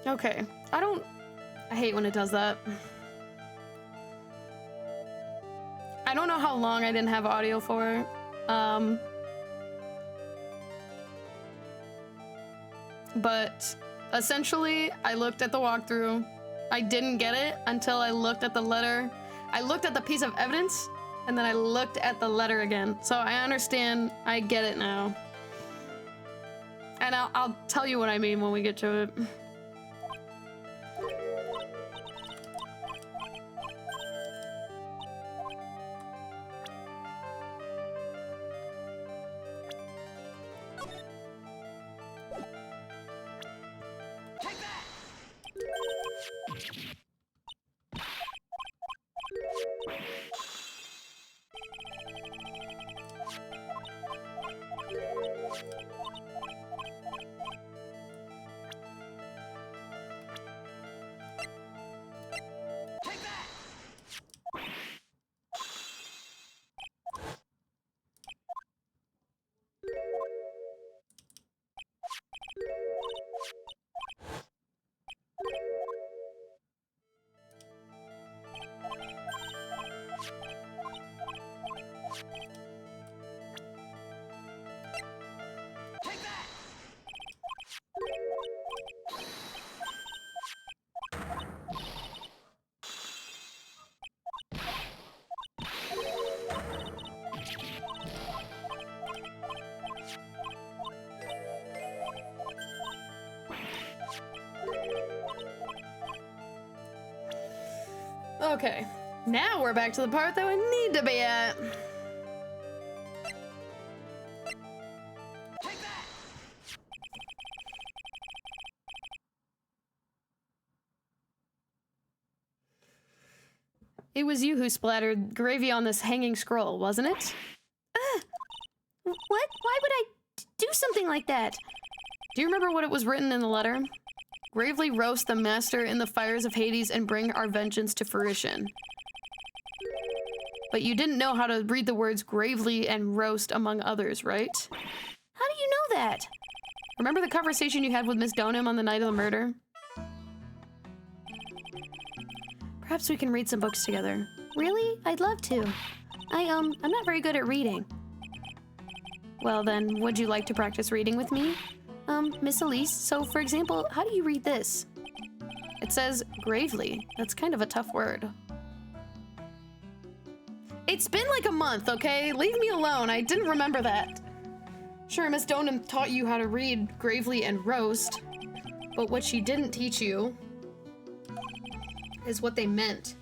Okay, I hate when it does that. I don't know how long I didn't have audio for. But essentially, I looked at the walkthrough. I didn't get it until I looked at the letter. I looked at the piece of evidence, and then I looked at the letter again. So I understand, I get it now. And I'll tell you what I mean when we get to it. Okay, now we're back to the part that we need to be at. It was you who splattered gravy on this hanging scroll, wasn't it? What? Why would I do something like that? Do you remember what it was written in the letter? Gravely roast the master in the fires of Hades and bring our vengeance to fruition. But you didn't know how to read the words gravely and roast among others, right? How do you know that? Remember the conversation you had with Miss Donham on the night of the murder? Perhaps we can read some books together. Really? I'd love to. I'm not very good at reading. Well then, would you like to practice reading with me? Miss Elise, so for example, how do you read this? It says gravely. That's kind of a tough word. It's been like a month, okay? Leave me alone. I didn't remember that. Sure, Miss Donham taught you how to read gravely and roast, but what she didn't teach you is what they meant.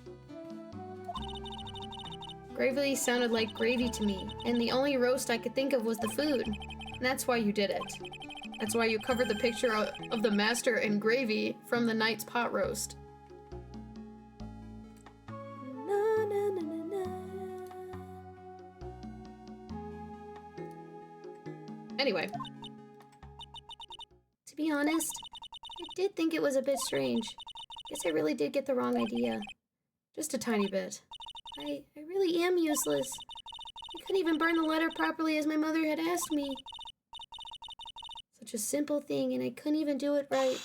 Gravely sounded like gravy to me, and the only roast I could think of was the food. And that's why you did it. That's why you covered the picture of the master in gravy from the night's pot roast. Na, na, na, na, na. Anyway. To be honest, I did think it was a bit strange. Guess I really did get the wrong idea. Just a tiny bit. I really am useless. I couldn't even burn the letter properly as my mother had asked me. Such a simple thing, and I couldn't even do it right.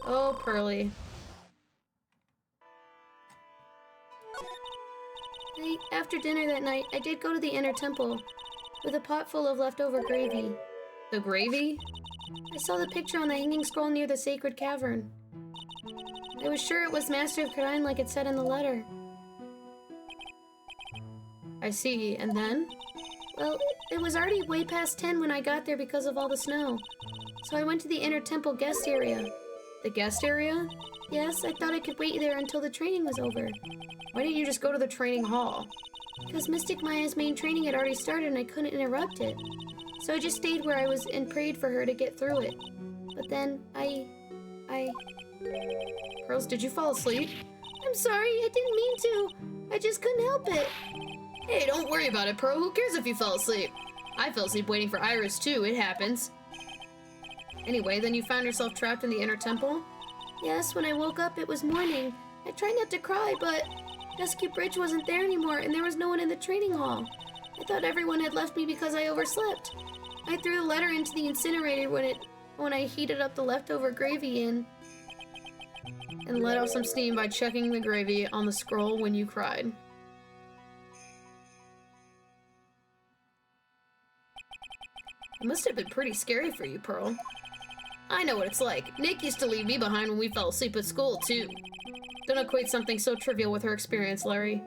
Oh, Pearly. After dinner that night, I did go to the inner temple with a pot full of leftover gravy. The gravy? I saw the picture on the hanging scroll near the sacred cavern. I was sure it was Master of Karain like it said in the letter. I see, and then? Well, it was already way past 10 when I got there because of all the snow. So I went to the inner temple guest area. The guest area? Yes, I thought I could wait there until the training was over. Why didn't you just go to the training hall? Because Mystic Maya's main training had already started and I couldn't interrupt it. So I just stayed where I was and prayed for her to get through it. But then, Pearls, did you fall asleep? I'm sorry, I didn't mean to. I just couldn't help it. Hey, don't worry about it, Pearl. Who cares if you fell asleep? I fell asleep waiting for Iris, too. It happens. Anyway, then you found yourself trapped in the inner temple? Yes, when I woke up, it was morning. I tried not to cry, but Dusky Bridge wasn't there anymore, and there was no one in the training hall. I thought everyone had left me because I overslept. I threw the letter into the incinerator when I heated up the leftover gravy in. And let off some steam by chucking the gravy on the scroll when you cried. It must have been pretty scary for you, Pearl. I know what it's like. Nick used to leave me behind when we fell asleep at school, too. Don't equate something so trivial with her experience, Larry.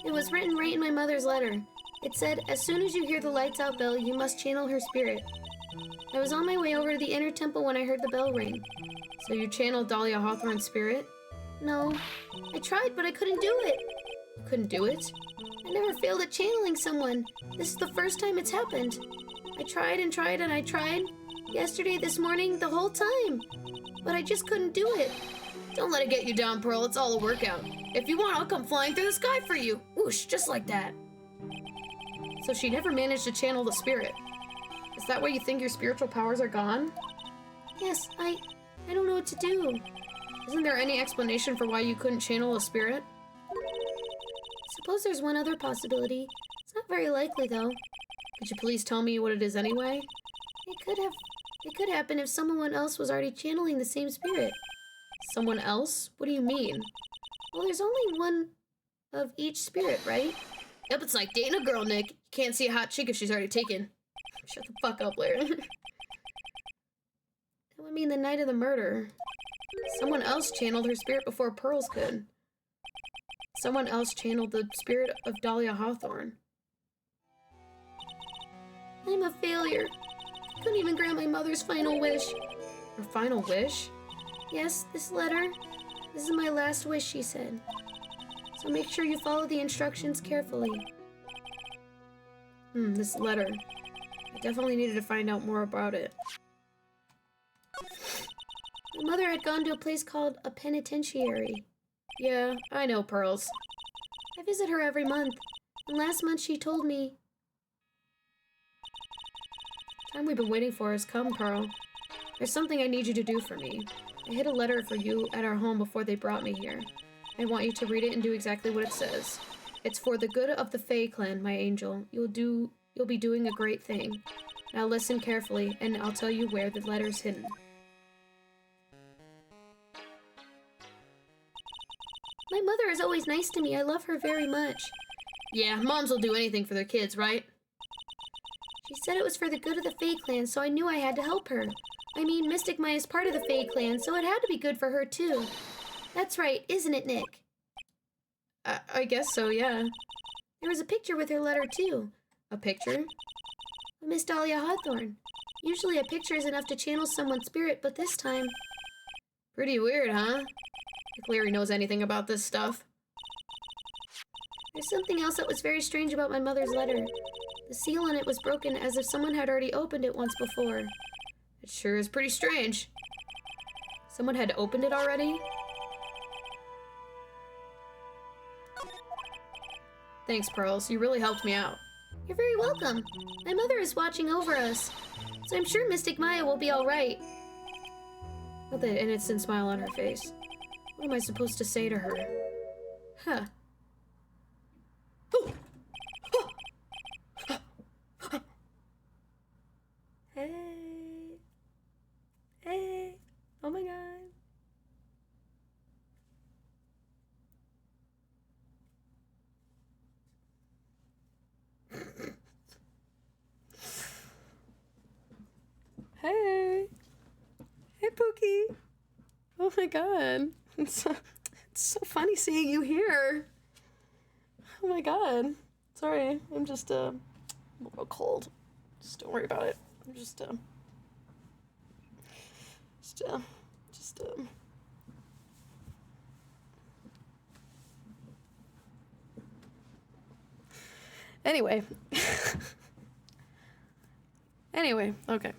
It was written right in my mother's letter. It said, as soon as you hear the lights out bell, you must channel her spirit. I was on my way over to the inner temple when I heard the bell ring. So you channeled Dahlia Hawthorne's spirit? No. I tried, but I couldn't do it. You couldn't do it? I never failed at channeling someone. This is the first time it's happened. I tried and tried and I tried. Yesterday, this morning, the whole time. But I just couldn't do it. Don't let it get you down, Pearl. It's all a workout. If you want, I'll come flying through the sky for you. Whoosh, just like that. So she never managed to channel the spirit. Is that why you think your spiritual powers are gone? Yes, I don't know what to do. Isn't there any explanation for why you couldn't channel a spirit? Suppose there's one other possibility. It's not very likely, though. Could you please tell me what it is anyway? It could happen if someone else was already channeling the same spirit. Someone else? What do you mean? Well, there's only one of each spirit, right? Yep, it's like dating a girl, Nick. You can't see a hot chick if she's already taken. Shut the fuck up, Larry. That would mean the night of the murder. Someone else channeled her spirit before Pearls could. Someone else channeled the spirit of Dahlia Hawthorne. I'm a failure. couldn't even grant my mother's final wish. Her final wish? Yes, this letter. This is my last wish, she said. So make sure you follow the instructions carefully. This letter. I definitely needed to find out more about it. My mother had gone to a place called a penitentiary. Yeah, I know, Pearls. I visit her every month, and last month she told me... The time we've been waiting for has come, Pearl. There's something I need you to do for me. I hid a letter for you at our home before they brought me here. I want you to read it and do exactly what it says. It's for the good of the Fae clan, my angel. You'll be doing a great thing. Now listen carefully, and I'll tell you where the letter's hidden. My mother is always nice to me. I love her very much. Yeah, moms will do anything for their kids, right? She said it was for the good of the Fae clan, so I knew I had to help her. I mean, Mystic Maya is part of the Fae clan, so it had to be good for her, too. That's right, isn't it, Nick? I guess so, yeah. There was a picture with her letter, too. A picture? Of Miss Dahlia Hawthorne. Usually a picture is enough to channel someone's spirit, but this time... Pretty weird, huh? If Larry knows anything about this stuff. There's something else that was very strange about my mother's letter. The seal on it was broken as if someone had already opened it once before. It sure is pretty strange. Someone had opened it already? Thanks, Pearls. You really helped me out. You're very welcome. My mother is watching over us, so I'm sure Mystic Maya will be alright. With an innocent smile on her face. What am I supposed to say to her? Huh. Hey. Hey. Oh my god. Hey. Hey, Pookie. Oh my god. It's so funny seeing you here. Oh my god. Sorry, I'm just, a little cold. Just don't worry about it. I'm just Anyway. Anyway, okay.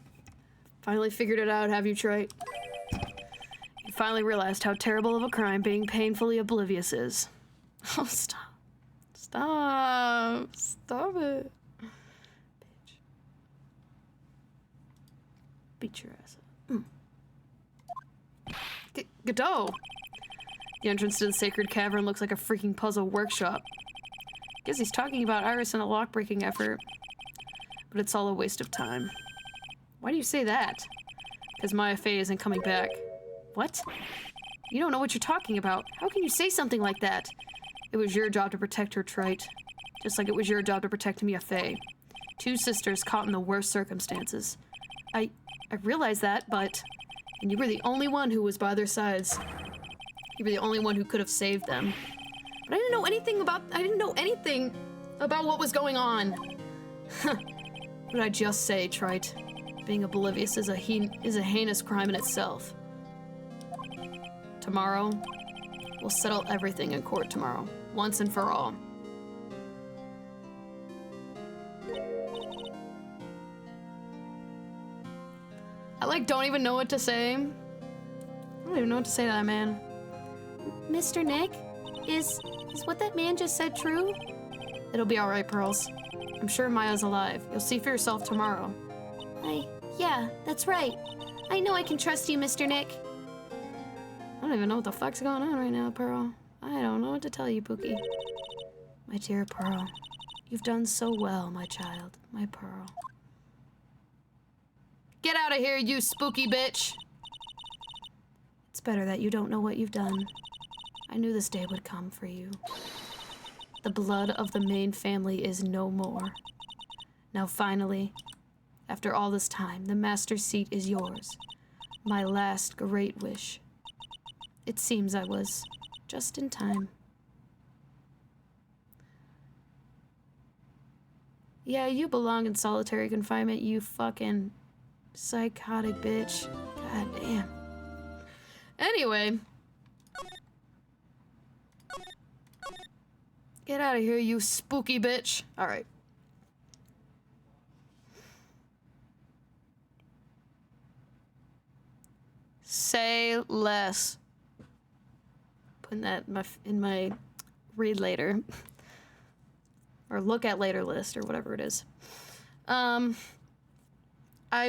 Finally figured it out, have you, Trite? You finally realized how terrible of a crime being painfully oblivious is. Oh, stop. Stop. Stop it. Bitch. Beat your ass up. Godot! The entrance to the sacred cavern looks like a freaking puzzle workshop. Guess he's talking about Iris and a lock-breaking effort. But it's all a waste of time. Why do you say that? Because Maya Fey isn't coming back. What? You don't know what you're talking about. How can you say something like that? It was your job to protect her, Trite. Just like it was your job to protect Mia Fey. Two sisters caught in the worst circumstances. I realize that, but... And you were the only one who was by their sides. You were the only one who could have saved them. But I didn't know anything about what was going on. What did I just say, Trite? Being oblivious is a heinous crime in itself. Tomorrow, we'll settle everything in court tomorrow, once and for all. I don't even know what to say. I don't even know what to say to that man. Mr. Nick, is what that man just said true? It'll be alright, Pearls. I'm sure Maya's alive. You'll see for yourself tomorrow. Yeah, that's right. I know I can trust you, Mr. Nick. I don't even know what the fuck's going on right now, Pearl. I don't know what to tell you, Pookie. My dear Pearl, you've done so well, my child, my Pearl. Get out of here, you spooky bitch! It's better that you don't know what you've done. I knew this day would come for you. The blood of the main family is no more. Now finally, after all this time, the master's seat is yours. My last great wish. It seems I was just in time. Yeah, you belong in solitary confinement, you fucking Psychotic bitch. God damn. Anyway. Get out of here, you spooky bitch. Alright. Say less. Putting that in my read later. Or look at later list, or whatever it is. I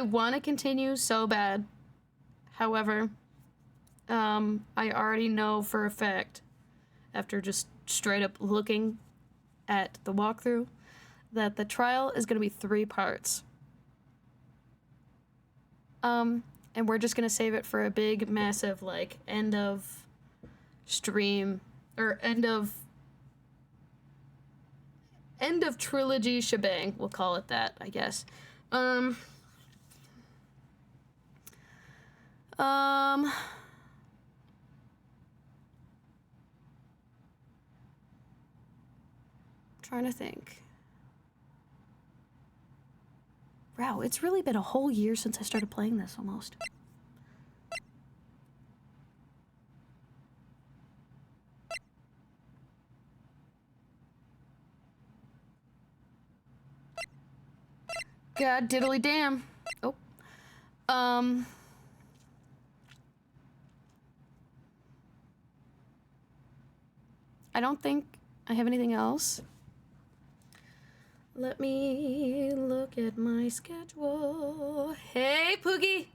want to continue so bad. However, I already know for a fact, after just straight up looking at the walkthrough, that the trial is going to be 3 parts. And we're just going to save it for a big, massive, like, end of stream, or end of trilogy shebang, we'll call it that, I guess. Trying to think. Wow, it's really been a whole year since I started playing this, almost. God diddly damn. Oh. I don't think I have anything else. Let me look at my schedule. Hey, Poogie!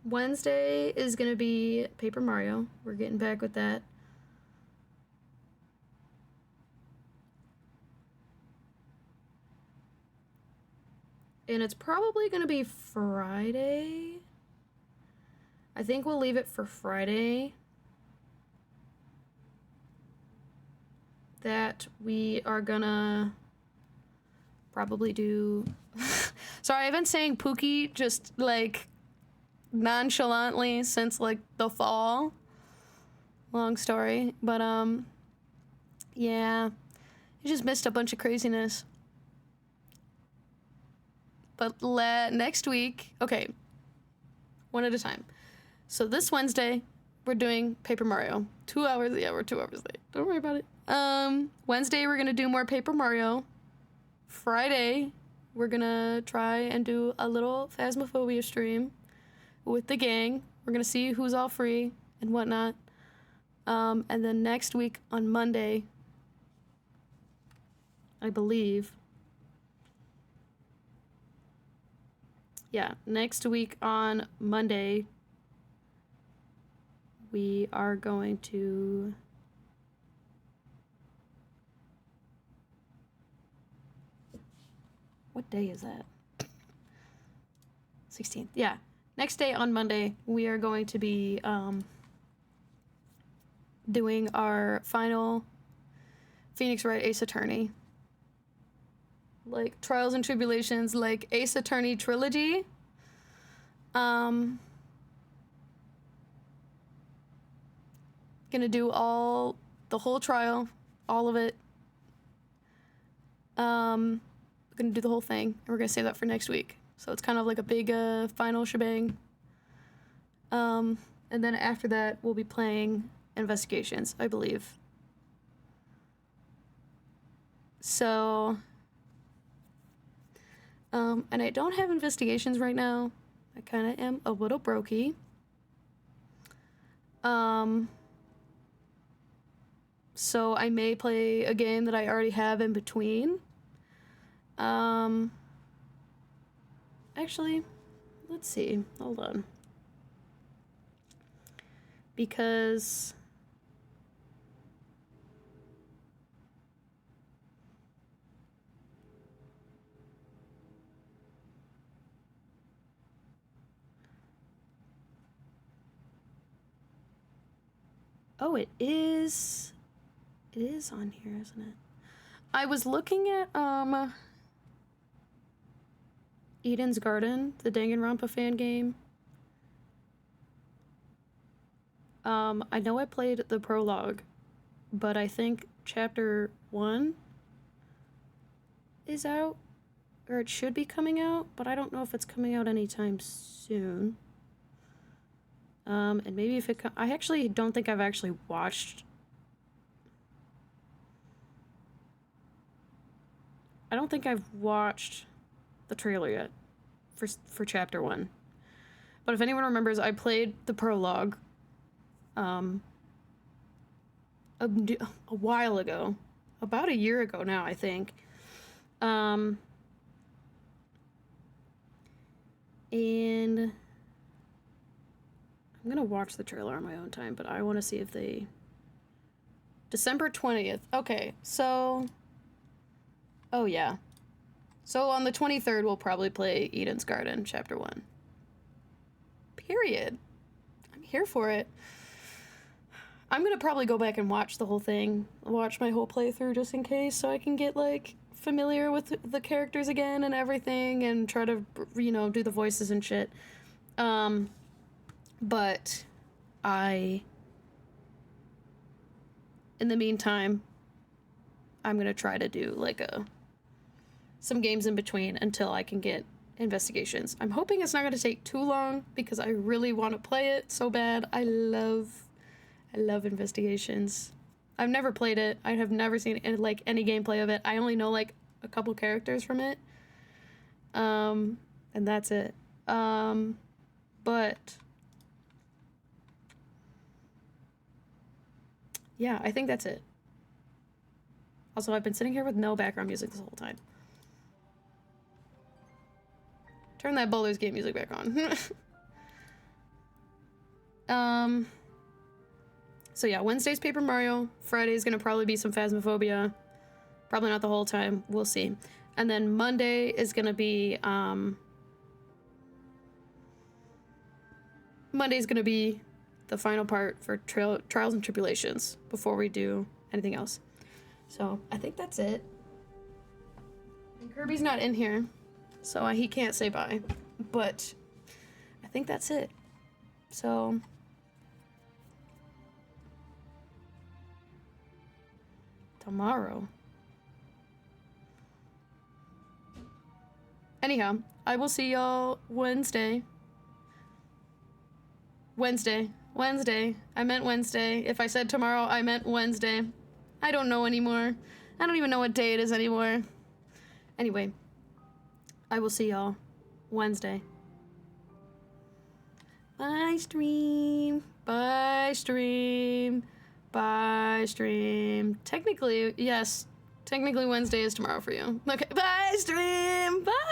Wednesday is gonna be Paper Mario. We're getting back with that. And it's probably gonna be Friday. I think we'll leave it for Friday. That we are gonna probably do... Sorry, I've been saying Pookie just, like, nonchalantly since, like, the fall. Long story. But, yeah. You just missed a bunch of craziness. But next week... Okay. One at a time. So this Wednesday, we're doing Paper Mario. 2 hours. Yeah, we're 2 hours late. Don't worry about it. Wednesday, we're gonna do more Paper Mario. Friday, we're gonna try and do a little Phasmophobia stream with the gang. We're gonna see who's all free and whatnot. And then next week on Monday, I believe. Yeah, next week on Monday, we are going to... What day is that? 16th. Yeah. Next day on Monday, we are going to be doing our final Phoenix Wright Ace Attorney. Like, Trials and Tribulations, like, Ace Attorney trilogy. Gonna do the whole trial, all of it. Gonna do the whole thing, and we're gonna save that for next week. So it's kind of like a big final shebang. And then after that, we'll be playing Investigations, I believe. So, and I don't have Investigations right now. I kind of am a little brokey. So I may play a game that I already have in between. Actually, let's see. Hold on. Because... Oh, it is on here, isn't it? I was looking at, Eden's Garden, the Danganronpa fan game. I know I played the prologue, but I think chapter 1 is out, or it should be coming out, but I don't know if it's coming out anytime soon. And maybe if it I actually don't think I've actually watched... I don't think I've watched the trailer yet for chapter 1. But if anyone remembers, I played the prologue a while ago. About a year ago now, I think. And I'm gonna watch the trailer on my own time, but I want to see if they... December 20th. Okay, so... Oh, yeah. So on the 23rd, we'll probably play Eden's Garden, Chapter 1. Period. I'm here for it. I'm gonna probably go back and watch the whole thing. Watch my whole playthrough just in case, so I can get, like, familiar with the characters again and everything, and try to, you know, do the voices and shit. But in the meantime, I'm gonna try to do, like, some games in between until I can get investigations. I'm hoping it's not gonna take too long, because I really want to play it so bad. I love investigations. I've never played it. I have never seen like any gameplay of it. I only know like a couple characters from it. And that's it. But yeah, I think that's it. Also, I've been sitting here with no background music this whole time. Turn that Baldur's Gate music back on. So yeah, Wednesday's Paper Mario. Friday's gonna probably be some Phasmophobia. Probably not the whole time. We'll see. And then Monday is gonna be, Monday's gonna be the final part for Trials and Tribulations before we do anything else. So I think that's it. And Kirby's not in here, so he can't say bye. But I think that's it. So... tomorrow. Anyhow, I will see y'all Wednesday. Wednesday. I meant Wednesday. If I said tomorrow, I meant Wednesday. I don't know anymore. I don't even know what day it is anymore. Anyway, I will see y'all Wednesday. Bye, stream. Bye, stream. Bye, stream. Technically, yes. Technically, Wednesday is tomorrow for you. Okay, bye, stream. Bye.